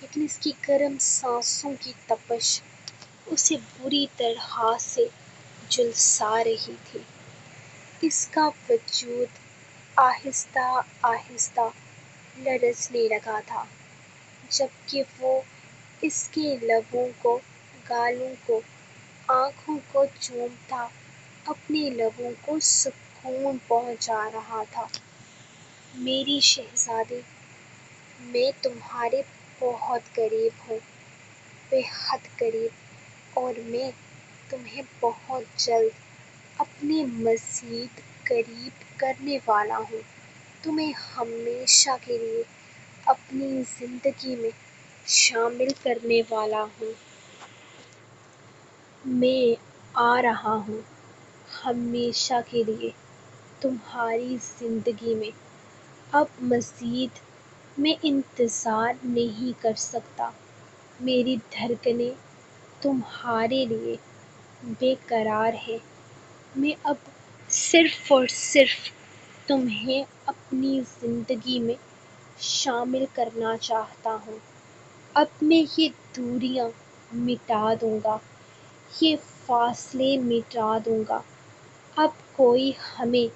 لیکن اس کی گرم سانسوں کی تپش اسے بری طرح سے جھلسا رہی تھی۔ اس کا وجود آہستہ آہستہ لرزنے لگا تھا، جبکہ وہ اس کے لبوں کو، گالوں کو، آنکھوں کو چومتا اپنے لبوں کو سکون پہنچا رہا تھا۔ میری شہزادی، میں تمہارے بہت قریب ہوں، بے حد قریب، اور میں تمہیں بہت جلد اپنے مزید قریب کرنے والا ہوں۔ تمہیں ہمیشہ کے لیے اپنی زندگی میں شامل کرنے والا ہوں۔ میں آ رہا ہوں ہمیشہ کے لیے تمہاری زندگی میں۔ اب مزید میں انتظار نہیں کر سکتا۔ میری دھڑکنیں تمہارے لیے بے قرار ہیں۔ میں اب صرف اور صرف تمہیں اپنی زندگی میں شامل کرنا چاہتا ہوں۔ اب میں یہ دوریاں مٹا دوں گا، یہ فاصلے مٹا دوں گا۔ اب کوئی ہمیں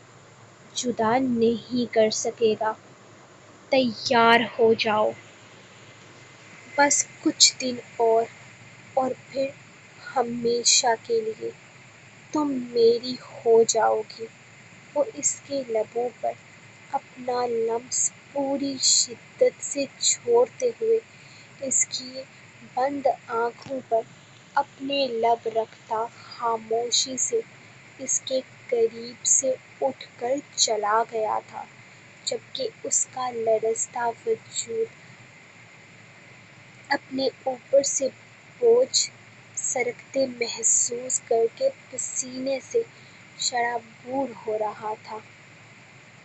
جدا نہیں کر سکے گا۔ تیار ہو جاؤ۔ بس کچھ دن اور پھر ہمیشہ کے لیے تم میری ہو جاؤ گی۔ وہ اس کے لبوں پر اپنا لمس پوری شدت سے چھوڑتے ہوئے اس کی بند آنکھوں پر اپنے لب رکھتا خاموشی سے اس کے قریب سے اٹھ کر چلا گیا تھا، جبکہ اس کا لرزتا وجود اپنے اوپر سے بوجھ سرکتے محسوس کرکے پسینے سے شرابور ہو رہا تھا۔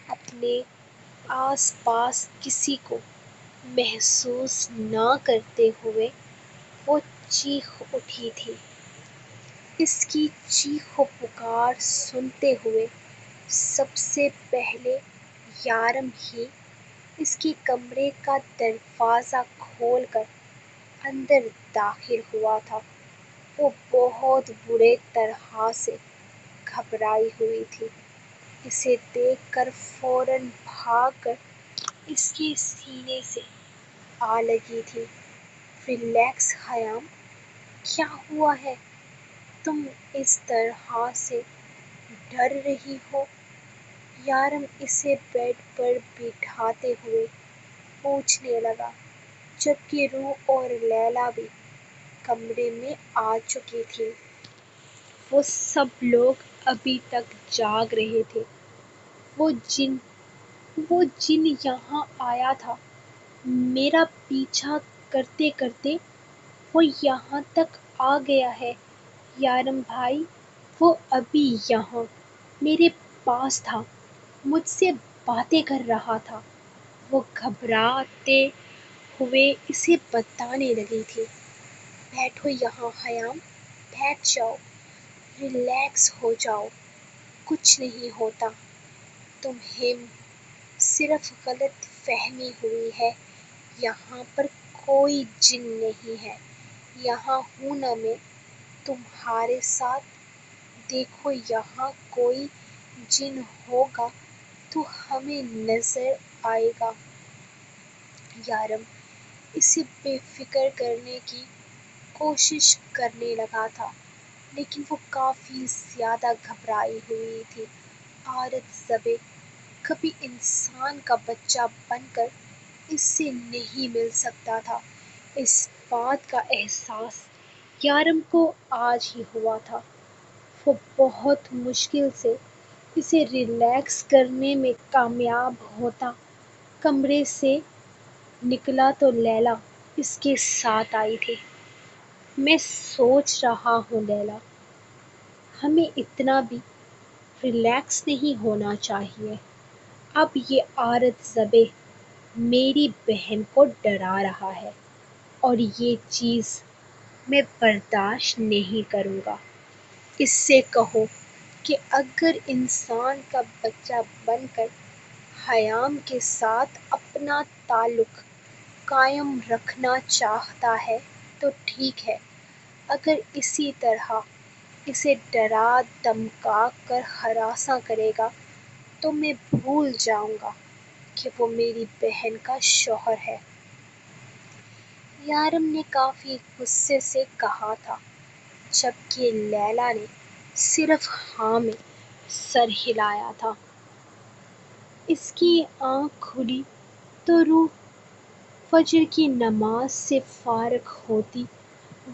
اپنے آس پاس کسی کو محسوس نہ کرتے ہوئے وہ چیخ اٹھی تھی۔ اس کی چیخ و پکار سنتے ہوئے سب سے پہلے یارم ہی اس کے کمرے کا دروازہ کھول کر اندر داخل ہوا تھا۔ وہ بہت بری طرح سے گھبرائی ہوئی تھی۔ اسے دیکھ کر فوراً بھاگ کر اس کے سینے سے آ لگی تھی۔ ریلیکس خیام، کیا ہوا ہے؟ تم اس طرح سے ڈر رہی ہو؟ یارم اسے بیڈ پر بٹھاتے ہوئے پوچھنے لگا، جبکہ روح اور لیلا بھی کمرے میں آ چکی تھیں۔ وہ سب لوگ ابھی تک جاگ رہے تھے۔ وہ جن یہاں آیا تھا، میرا پیچھا کرتے کرتے وہ یہاں تک آ گیا ہے یارم بھائی، وہ ابھی یہاں میرے پاس تھا، مجھ سے باتیں کر رہا تھا۔ وہ گھبراتے ہوئے اسے بتانے لگی تھی، بیٹھو یہاں خیام، بیٹھ جاؤ، ریلیکس ہو جاؤ، کچھ نہیں ہوتا، تمہیں صرف غلط فہمی ہوئی ہے، یہاں پر کوئی جن نہیں ہے، یہاں ہوں نا میں تمہارے ساتھ، دیکھو یہاں کوئی جن ہوگا تو ہمیں نظر آئے گا۔ یارم اسے بے فکر کرنے کی کوشش کرنے لگا تھا، لیکن وہ کافی زیادہ گھبرائی ہوئی تھی۔ عارت زبے کبھی انسان کا بچہ بن کر اس سے نہیں مل سکتا تھا۔ اس بات کا احساس یارم کو آج ہی ہوا تھا۔ وہ بہت مشکل سے اسے ریلیکس کرنے میں کامیاب ہوتا کمرے سے نکلا تو لیلا اس کے ساتھ آئی تھی۔ میں سوچ رہا ہوں لیلا، ہمیں اتنا بھی ریلیکس نہیں ہونا چاہیے۔ اب یہ عارت زبے میری بہن کو ڈرا رہا ہے اور یہ چیز میں برداشت نہیں کروں گا۔ اس سے کہو کہ اگر انسان کا بچہ بن کر خیام کے ساتھ اپنا تعلق قائم رکھنا چاہتا ہے تو ٹھیک ہے، اگر اسی طرح اسے ڈرا دھمکا کر ہراساں کرے گا تو میں بھول جاؤں گا کہ وہ میری بہن کا شوہر ہے۔ یارم نے کافی غصے سے کہا تھا، جبکہ لیلا نے صرف ہاں میں سر ہلایا تھا۔ اس کی آنکھ کھلی تو روح فجر کی نماز سے فارغ ہوتی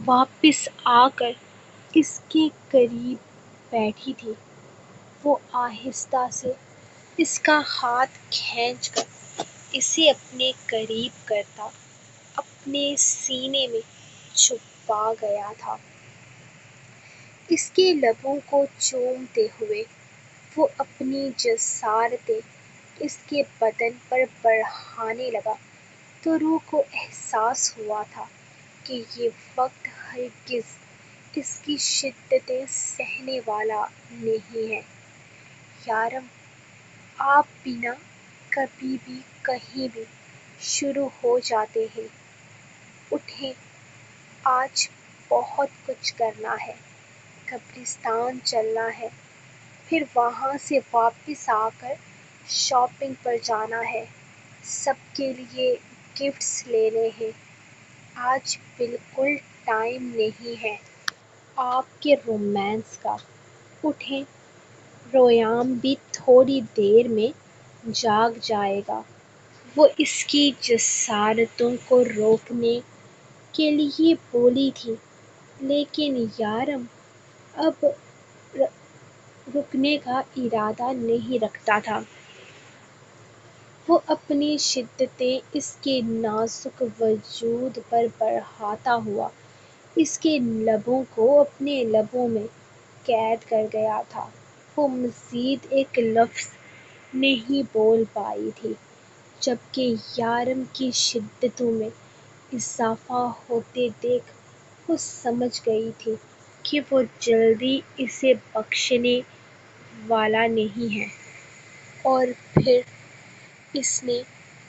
واپس آ کر اس کے قریب بیٹھی تھی۔ وہ آہستہ سے اس کا ہاتھ کھینچ کر اسے اپنے قریب کرتا اپنے سینے میں چھپا گیا تھا۔ اس کے لبوں کو چومتے ہوئے وہ اپنی جسارتیں اس کے بدن پر بڑھانے لگا تو روح کو احساس ہوا تھا کہ یہ وقت ہرگز اس کی شدتیں سہنے والا نہیں ہے۔ یارم آپ بھی نہ کبھی بھی کہیں بھی شروع ہو جاتے ہیں، اٹھیں، آج بہت کچھ کرنا ہے، قبرستان چلنا ہے، پھر وہاں سے واپس آ کر شاپنگ پر جانا ہے، سب کے لیے گفٹس لینے ہیں، آج بالکل ٹائم نہیں ہے آپ کے رومانس کا، اٹھیں، ریام بھی تھوڑی دیر میں جاگ جائے گا۔ وہ اس کی جسارتوں کو روکنے کے لیے بولی تھی، لیکن یارم اب رکنے کا ارادہ نہیں رکھتا تھا۔ وہ اپنی شدتیں اس کے نازک وجود پر بڑھاتا ہوا اس کے لبوں کو اپنے لبوں میں قید کر گیا تھا۔ وہ مزید ایک لفظ نہیں بول پائی تھی، جبکہ یارم کی شدتوں میں اضافہ ہوتے دیکھ وہ سمجھ گئی تھی کہ وہ جلدی اسے بخشنے والا نہیں ہے، اور پھر اس نے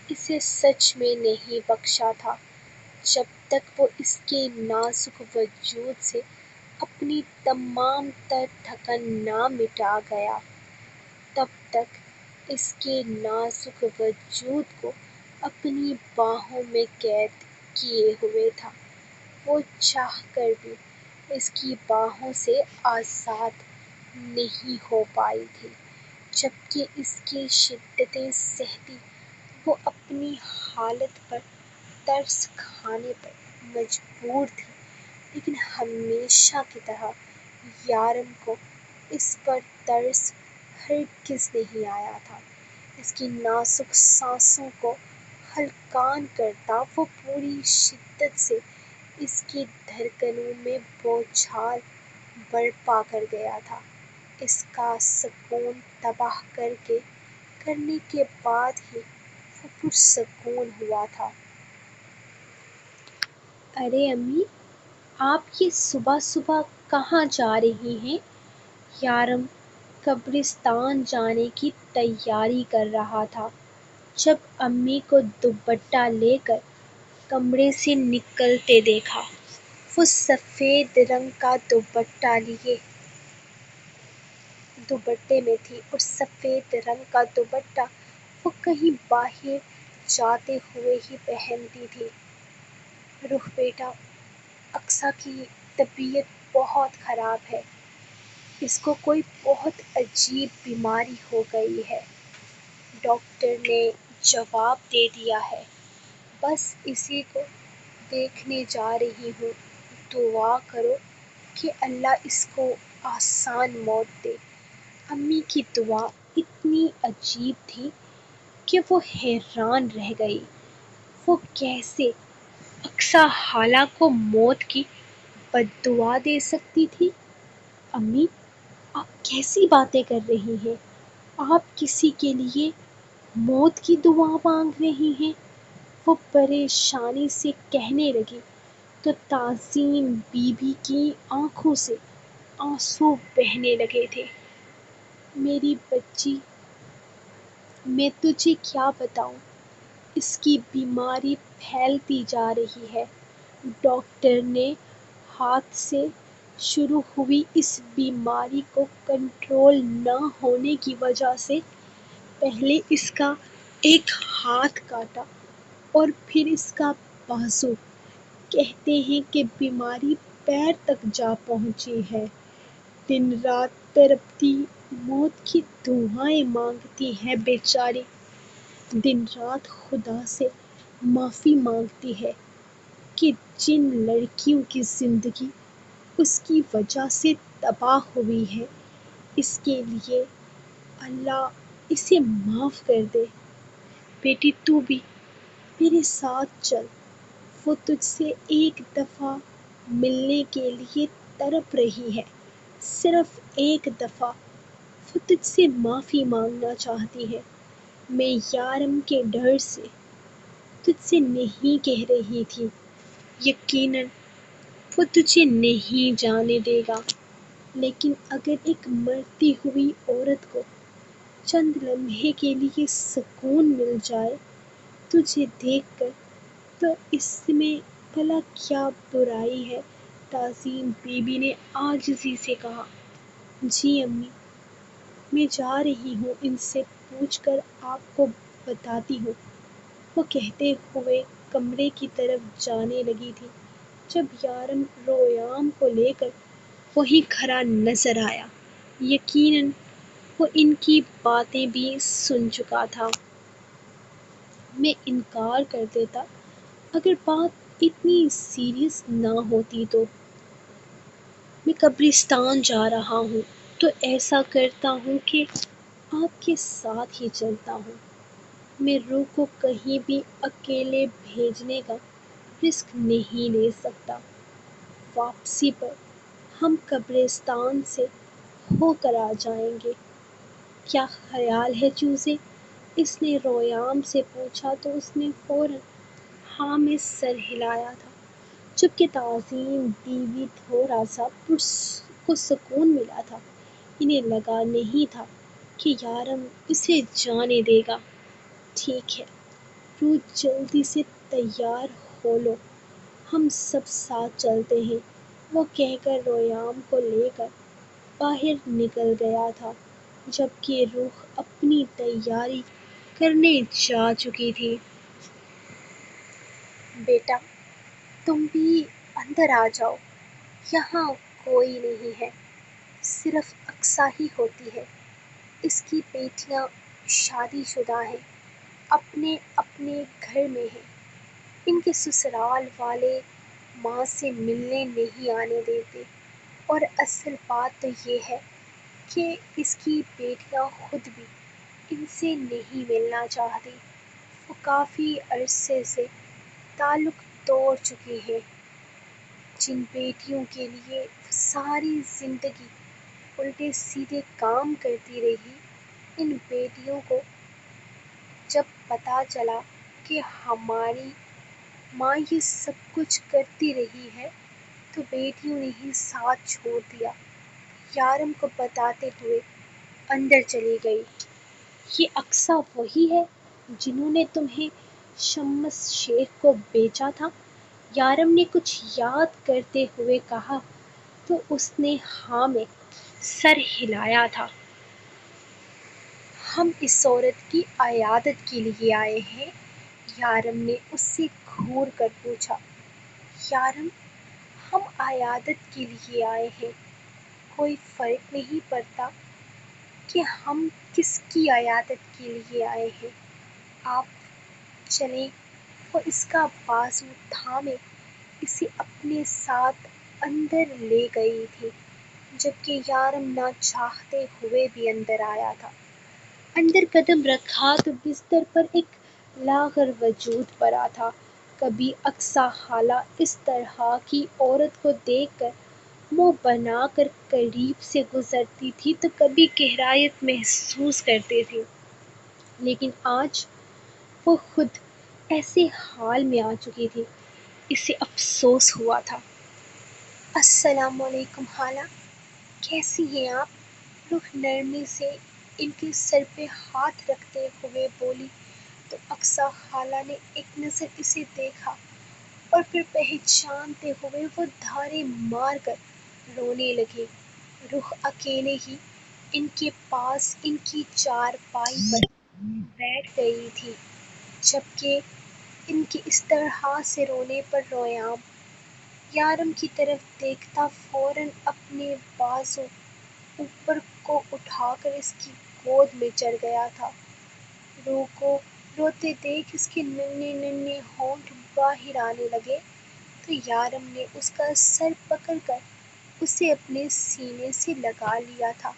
اسے سچ میں نہیں بخشا تھا۔ جب تک وہ اس کے نازک وجود سے اپنی تمام تر تھکن نہ مٹا گیا، تب تک اس کے نازک وجود کو اپنی باہوں میں قید کیے ہوئے تھا۔ وہ چاہ کر بھی اس کی باہوں سے آزاد نہیں ہو پائی تھی۔ جبکہ اس کی شدتیں سہتی وہ اپنی حالت پر ترس کھانے پر مجبور تھی، لیکن ہمیشہ کی طرح یارم کو اس پر ترس ہرگز نہیں آیا تھا۔ اس کی نازک سانسوں کو ہلکان کرتا وہ پوری شدت سے اس کی دھڑکنوں میں بوچھال برپا کر گیا تھا۔ اس کا سکون تباہ کرنے کے بعد ہی وہ پرسکون ہوا تھا۔ ارے امی، آپ یہ صبح صبح کہاں جا رہی ہیں؟ یارم قبرستان جانے کی تیاری کر رہا تھا جب امی کو دوپٹہ لے کر کمرے سے نکلتے دیکھا۔ وہ سفید رنگ کا دوپٹے میں تھی اور سفید رنگ کا دوپٹہ وہ کہیں باہر جاتے ہوئے ہی پہنتی تھی۔ رخ بیٹا، اقصیٰ کی طبیعت بہت خراب ہے۔ اس کو کوئی بہت عجیب بیماری ہو گئی ہے، ڈاکٹر نے جواب دے دیا ہے۔ بس اسی کو دیکھنے جا رہی ہوں۔ دعا کرو کہ اللہ اس کو آسان موت دے۔ امی کی دعا اتنی عجیب تھی کہ وہ حیران رہ گئی۔ وہ کیسے اقصیٰ خالہ کو موت کی بددعا دے سکتی تھی؟ امی، آپ کیسی باتیں کر رہی ہیں؟ آپ کسی کے لیے موت کی دعا مانگ رہی ہیں؟ وہ پریشانی سے کہنے لگی تو تعظیم بی بی کی آنکھوں سے آنسو بہنے لگے تھے۔ میری بچی، میں تجھے کیا بتاؤں، اس کی بیماری پھیلتی جا رہی ہے۔ ڈاکٹر نے ہاتھ سے شروع ہوئی اس بیماری کو کنٹرول نہ ہونے کی وجہ سے پہلے اس کا ایک ہاتھ کاٹا اور پھر اس کا بازو۔ کہتے ہیں کہ بیماری پیر تک جا پہنچی ہے۔ دن رات تڑپتی موت کی دعائیں مانگتی ہے بیچاری۔ دن رات خدا سے معافی مانگتی ہے کہ جن لڑکیوں کی زندگی اس کی وجہ سے تباہ ہوئی ہے، اس کے لیے اللہ اسے معاف کر دے۔ بیٹی، تو بھی میرے ساتھ چل۔ وہ تجھ سے ایک دفعہ ملنے کے لیے تڑپ رہی ہے، صرف ایک دفعہ۔ وہ تجھ سے معافی مانگنا چاہتی ہے۔ میں یارم کے ڈر سے تجھ سے نہیں کہہ رہی تھی۔ یقیناً وہ تجھے نہیں جانے دے گا، لیکن اگر ایک مرتی ہوئی عورت کو چند لمحے کے لیے سکون مل جائے تجھے دیکھ کر، تو اس میں بھلا کیا برائی ہے؟ تعظیم بی بی نے عاجزی سے کہا۔ جی امی، میں جا رہی ہوں، ان سے پوچھ کر آپ کو بتاتی ہوں۔ وہ کہتے ہوئے کمرے کی طرف جانے لگی تھی جب یارم رویام کو لے کر وہیں کھڑا نظر آیا۔ یقیناً وہ ان کی باتیں بھی سن چکا تھا۔ میں انکار کر دیتا اگر بات اتنی سیریس نہ ہوتی تو۔ میں قبرستان جا رہا ہوں تو ایسا کرتا ہوں کہ آپ کے ساتھ ہی چلتا ہوں۔ میں روح کو کہیں بھی اکیلے بھیجنے کا رسک نہیں لے سکتا۔ واپسی پر ہم قبرستان سے ہو کر آ جائیں گے۔ کیا خیال ہے چوزے؟ اس نے رویام سے پوچھا تو اس نے فوراً ہاں میں سر ہلایا تھا، جبکہ تعظیم بیوی تھوڑا سا کو سکون ملا تھا۔ انہیں لگا نہیں تھا کہ یارم اسے جانے دے گا۔ ٹھیک ہے، روح جلدی سے تیار ہو لو، ہم سب ساتھ چلتے ہیں۔ وہ کہہ کر رویام کو لے کر باہر نکل گیا تھا، جبکہ روح اپنی تیاری کرنے جا چکی تھی۔ بیٹا، تم بھی اندر آ جاؤ، یہاں کوئی نہیں ہے، صرف اقصیٰ ہی ہوتی ہے۔ اس کی بیٹیاں شادی شدہ ہیں، اپنے اپنے گھر میں ہیں۔ ان کے سسرال والے ماں سے ملنے نہیں آنے دیتے، اور اصل بات تو یہ ہے کہ اس کی بیٹیاں خود بھی ان سے نہیں ملنا چاہتی۔ وہ کافی عرصے سے تعلق توڑ چکی ہیں۔ جن بیٹیوں کے لیے وہ ساری زندگی الٹے سیدھے کام کرتی رہی، ان بیٹیوں کو جب پتہ چلا کہ ہماری ماں یہ سب کچھ کرتی رہی ہے تو بیٹیوں نے ہی ساتھ چھوڑ دیا۔ یارم کو بتاتے ہوئے اندر چلی گئی۔ یہ اقصیٰ وہی ہے جنہوں نے تمہیں شمس شیخ کو بیچا تھا؟ یارم نے کچھ یاد کرتے ہوئے کہا تو اس نے ہاں میں سر ہلایا تھا۔ ہم اس عورت کی عیادت کے لیے آئے ہیں، یارم نے اس سے گھور کر پوچھا۔ یارم، ہم عیادت کے لیے آئے ہیں، کوئی فرق نہیں پڑتا کہ ہم کس کی عیادت کے لیے آئے ہیں، آپ چلیں۔ وہ اس کا بازو تھامے اسے اپنے ساتھ اندر لے گئی تھی، جبکہ یارم نہ چاہتے ہوئے بھی اندر آیا تھا۔ اندر قدم رکھا تو بستر پر ایک لاغر وجود پڑا تھا۔ کبھی اقصیٰ خالہ اس طرح کی عورت کو دیکھ کر منہ بنا کر قریب سے گزرتی تھی تو کبھی کراہیت محسوس کرتی تھی، لیکن آج وہ خود ایسے حال میں آ چکی تھی، اسے افسوس ہوا تھا۔ السلام علیکم خالہ، کیسی ہیں آپ؟ رخ نرمی سے ان کے سر پہ ہاتھ رکھتے ہوئے بولی تو اقصیٰ خالہ نے ایک نظر اسے دیکھا اور پھر پہچانتے ہوئے وہ دھارے مار کر رونے لگے۔ رخ اکیلے ہی ان کے پاس ان کی چارپائی پر بیٹھ گئی تھی، جبکہ ان کے اس طرح سے رونے پر ریام یارم کی طرف دیکھتا فوراً اپنے بازو اوپر کو اٹھا کر اس کی گود میں چڑھ گیا تھا۔ روح کو روتے دیکھ اس کے ننھے ننھے ہونٹ باہر آنے لگے تو یارم نے اس کا سر پکڑ کر اسے اپنے سینے سے لگا لیا تھا۔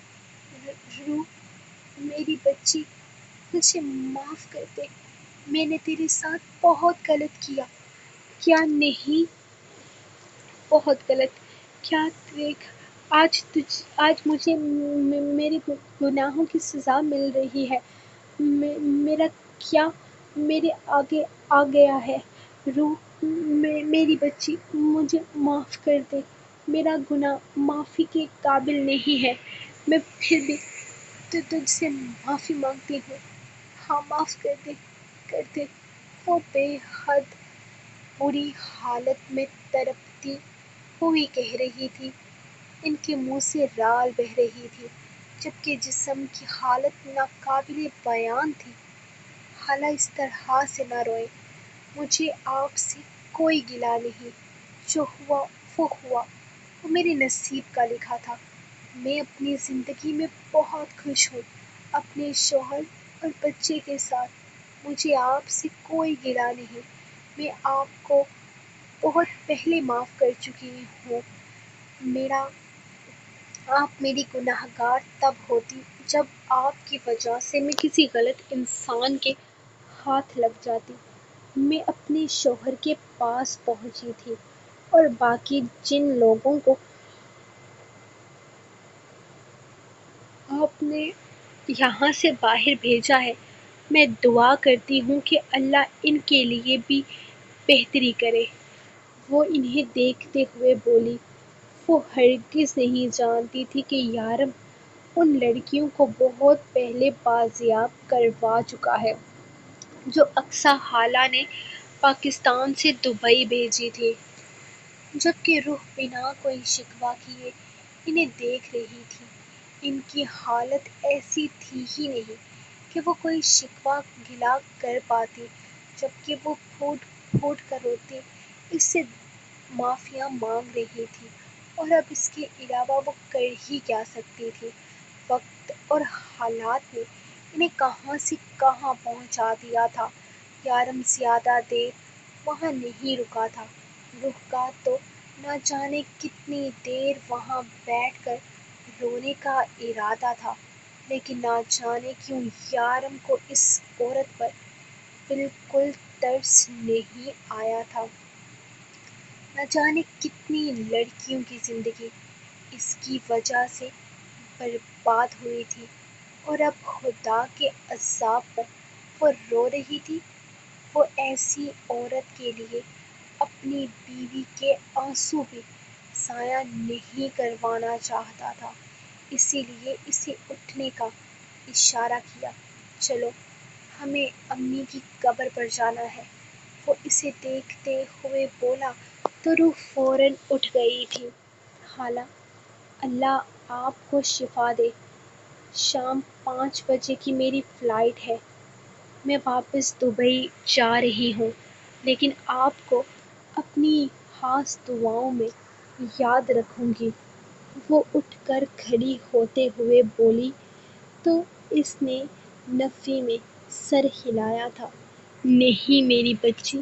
روح، میری بچی، مجھے معاف کر دے، میں نے تیرے ساتھ بہت غلط کیا۔ کیا نہیں بہت غلط کیا؟ دیکھ، آج مجھے میرے گناہوں کی سزا مل رہی ہے۔ میرا کیا میرے آگے آ گیا ہے؟ روح، میری بچی، مجھے معاف کر دے، میرا گناہ معافی کے قابل نہیں ہے، میں پھر بھی تجھ سے معافی مانگتی ہوں، ہاں معاف کر دے۔ وہ بے حد بری حالت میں تڑپتی ہوئی کہہ رہی تھی، ان کے منہ سے رال بہہ رہی تھی، جبکہ جسم کی حالت ناقابل بیان تھی۔ خالہ، اس طرح سے نہ روئیں، مجھے آپ سے کوئی گلہ نہیں، جو ہوا وہ ہوا، وہ میرے نصیب کا لکھا تھا۔ میں اپنی زندگی میں بہت خوش ہوں، اپنے شوہر اور بچے کے ساتھ، مجھے آپ سے کوئی گلہ نہیں، میں آپ کو بہت پہلے معاف کر چکی ہوں۔ میرا آپ میری گناہ گار تب ہوتی جب آپ کی وجہ سے میں کسی غلط انسان کے ہاتھ لگ جاتی۔ میں اپنے شوہر کے پاس پہنچی تھی اور باقی جن لوگوں کو آپ نے یہاں سے باہر بھیجا ہے، میں دعا کرتی ہوں کہ اللہ ان کے لیے بھی بہتری کرے۔ وہ انہیں دیکھتے ہوئے بولی۔ وہ ہرگز نہیں جانتی تھی کہ یارم ان لڑکیوں کو بہت پہلے بازیاب کروا چکا ہے جو اقصیٰ خالہ نے پاکستان سے دبئی بھیجی تھی، جبکہ روح بنا کوئی شکوہ کیے انہیں دیکھ رہی تھی۔ ان کی حالت ایسی تھی ہی نہیں کہ وہ کوئی شکوہ گلہ کر پاتی، جبکہ وہ پھوٹ پھوٹ کر روتی اس سے معافیاں مانگ رہی تھی، اور اب اس کے علاوہ وہ کر ہی کیا سکتی تھی؟ وقت اور حالات نے انہیں کہاں سے کہاں پہنچا دیا تھا۔ یارم زیادہ دیر وہاں نہیں رکا تھا۔ روح کا تو نہ جانے کتنی دیر وہاں بیٹھ کر رونے کا ارادہ تھا، لیکن نہ جانے کیوں یارم کو اس عورت پر بالکل ترس نہیں آیا تھا۔ نہ جانے کتنی لڑکیوں کی زندگی اس کی وجہ سے برباد ہوئی تھی، اور اب خدا کے عذاب پر وہ رو رہی تھی۔ وہ ایسی عورت کے لیے اپنی بیوی کے آنسو بھی ضائع نہیں کروانا چاہتا تھا، اسی لیے اسے اٹھنے کا اشارہ کیا۔ چلو، ہمیں امی کی قبر پر جانا ہے۔ وہ اسے دیکھتے ہوئے بولا تو روح فوراً اٹھ گئی تھی۔ خالہ، اللہ آپ کو شفا دے۔ شام 5 بجے کی میری فلائٹ ہے۔ میں واپس دبئی جا رہی ہوں، لیکن آپ کو اپنی خاص دعاؤں میں یاد رکھوں گی۔ وہ اٹھ کر کھڑی ہوتے ہوئے بولی تو اس نے نفی میں سر ہلایا تھا۔ نہیں میری بچی،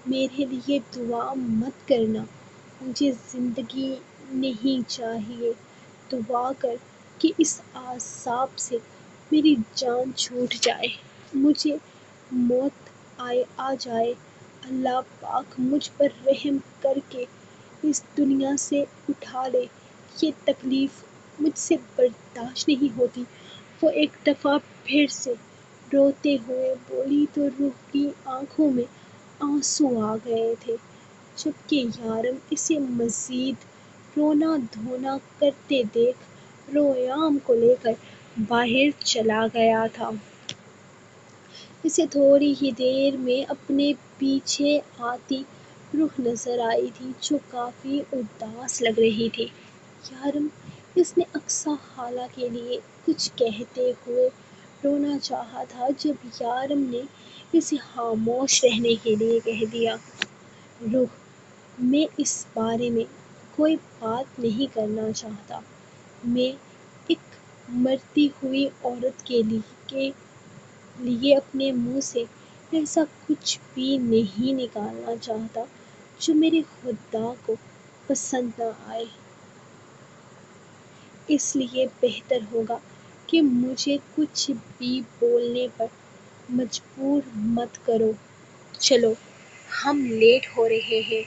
میرے لیے دعا مت کرنا، مجھے زندگی نہیں چاہیے۔ دعا کر کہ اس عذاب سے میری جان چھوٹ جائے، مجھے موت آ جائے۔ اللہ پاک مجھ پر رحم کر کے اس دنیا سے اٹھا لے، یہ تکلیف مجھ سے برداشت نہیں ہوتی۔ وہ ایک دفعہ پھر سے روتے ہوئے بولی تو روح کی آنکھوں میں آنسو آ گئے تھے، جبکہ یارم اسے مزید رونا دھونا کرتے دیکھ رویام کو لے کر باہر چلا گیا تھا۔ اسے تھوڑی ہی دیر میں اپنے پیچھے آتی روح نظر آئی تھی، جو کافی اداس لگ رہی تھی۔ یارم، اس نے اقصیٰ خالہ کے لیے کچھ کہتے ہوئے رونا چاہا تھا، جب یارم نے اسے خاموش رہنے کے لیے کہہ دیا۔ روح، میں اس بارے میں کوئی بات نہیں کرنا چاہتا۔ میں ایک مرتی ہوئی عورت کے لیے اپنے منہ سے ایسا کچھ بھی نہیں نکالنا چاہتا جو میرے خدا کو پسند نہ آئے۔ اس لیے بہتر ہوگا کہ مجھے کچھ بھی بولنے پر مجبور مت کرو۔ چلو، ہم لیٹ ہو رہے ہیں،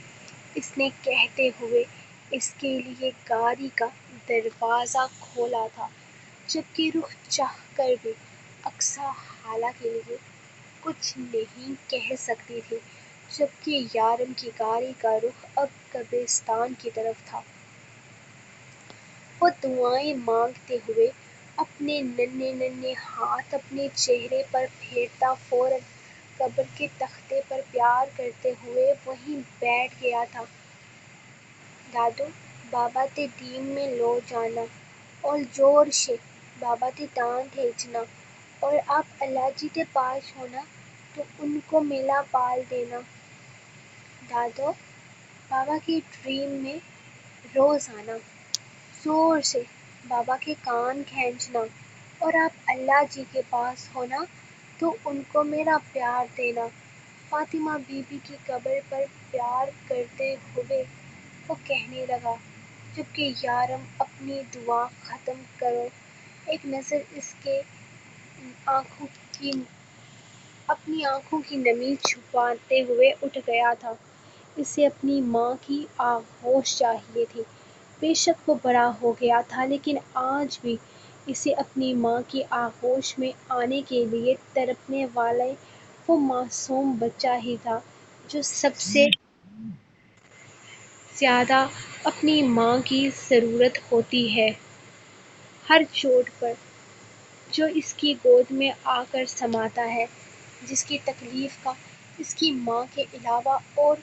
اس نے کہتے ہوئے اس کے لیے گاڑی کا دروازہ کھولا تھا، جبکہ روح چاہ کر بھی اقصیٰ خالہ کے لیے کچھ نہیں کہہ سکتی تھی، جبکہ یارم کی گاڑی کا رخ اب قبرستان کی طرف تھا۔ وہ دعائیں مانگتے ہوئے اپنے ننھے ننھے ہاتھ اپنے چہرے پر پھیرتا فوراً قبر کے تختے پر پیار کرتے ہوئے وہیں بیٹھ گیا تھا۔ دادو، بابا تے ٹیم میں لو جانا اور زور سے بابا تے ٹانگ کھینچنا، اور آپ اللہ جی تے پاس ہونا تو ان کو میلا پال دینا۔ دادو، بابا کی ڈریم میں روز آنا، زور سے بابا کے کان کھینچنا، اور آپ اللہ جی کے پاس ہونا تو ان کو میرا پیار دینا۔ فاطمہ بی بی کی قبر پر پیار کرتے ہوئے وہ کہنے لگا، جبکہ یارم اپنی دعا ختم کرو ایک نظر اس کے اپنی آنکھوں کی نمی چھپاتے ہوئے اٹھ گیا تھا۔ اسے اپنی ماں کی آغوش چاہیے تھی۔ بے شک وہ بڑا ہو گیا تھا، لیکن آج بھی اسے اپنی ماں کی آغوش میں آنے کے لیے تڑپنے والا وہ معصوم بچہ ہی تھا، جو سب سے زیادہ اپنی ماں کی ضرورت ہوتی ہے۔ ہر چوٹ پر جو اس کی گود میں آ کر سماتا ہے، جس کی تکلیف کا اس کی ماں کے علاوہ اور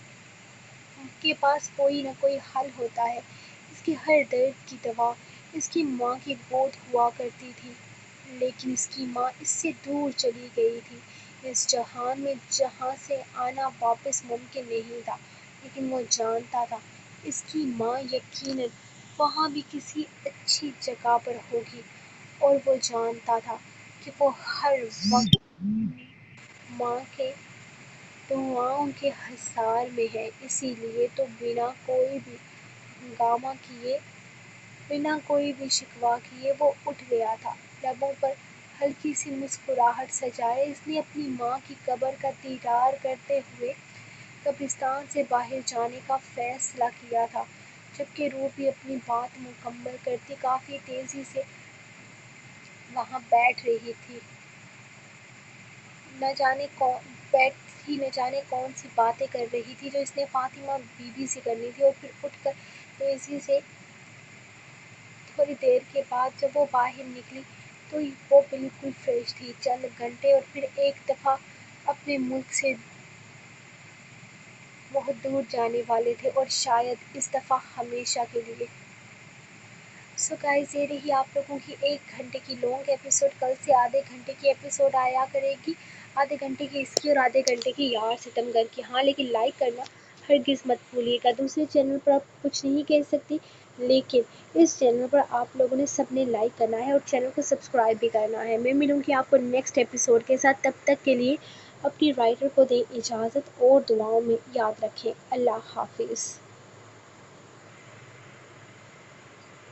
کے پاس کوئی نہ کوئی حل ہوتا ہے، اس کے ہر درد کی دوا اس کی ماں کی گود ہوا کرتی تھی۔ لیکن اس کی ماں اس سے دور چلی گئی تھی، اس جہان میں جہاں سے آنا واپس ممکن نہیں تھا، لیکن وہ جانتا تھا اس کی ماں یقیناً وہاں بھی کسی اچھی جگہ پر ہوگی، اور وہ جانتا تھا کہ وہ ہر وقت اپنی ماں کے دعاؤں کے حصار میں ہے۔ اسی لیے تو بنا کوئی بھی ہنگامہ کیے، بنا کوئی بھی شکوہ کیے وہ اٹھ گیا تھا۔ لبوں پر ہلکی سی مسکراہٹ سجائے اس نے اپنی ماں کی قبر کا دیدار کرتے ہوئے قبرستان سے باہر جانے کا فیصلہ کیا تھا، جبکہ روبی اپنی بات مکمل کرتی کافی تیزی سے وہاں بیٹھ رہی تھی۔ نہ جانے کون سی باتیں کر رہی تھی جو اس نے فاطمہ بی بی سے کرنی تھی، اور پھر اٹھ کر تیزی سے تھوڑی دیر کے بعد جب وہ باہر نکلی تو وہ بالکل فریش تھی۔ چند گھنٹے اور پھر ایک دفعہ اپنے ملک سے بہت دور جانے والے تھے، اور شاید اس دفعہ ہمیشہ کے لیے۔ سو گائز، یہ رہی آپ لوگوں کی 1 گھنٹے کی لانگ ایپیسوڈ۔ کل سے آدھے گھنٹے کی ایپیسوڈ آیا کرے گی، آدھے گھنٹے کی اس کی اور آدھے گھنٹے کی یار ستم گر کی۔ ہاں لیکن لائک کرنا ہرگز مت بھولیے گا۔ دوسرے چینل پر آپ کچھ نہیں کہہ سکتی، لیکن اس چینل پر آپ لوگوں نے سب نے لائک کرنا ہے اور چینل کو سبسکرائب بھی کرنا ہے۔ میں ملوں گی آپ کو نیکسٹ ایپیسوڈ کے ساتھ، تب تک کے لیے اپنی رائٹر کو دیں اجازت اور دعاؤں میں یاد رکھیں۔ اللہ حافظ۔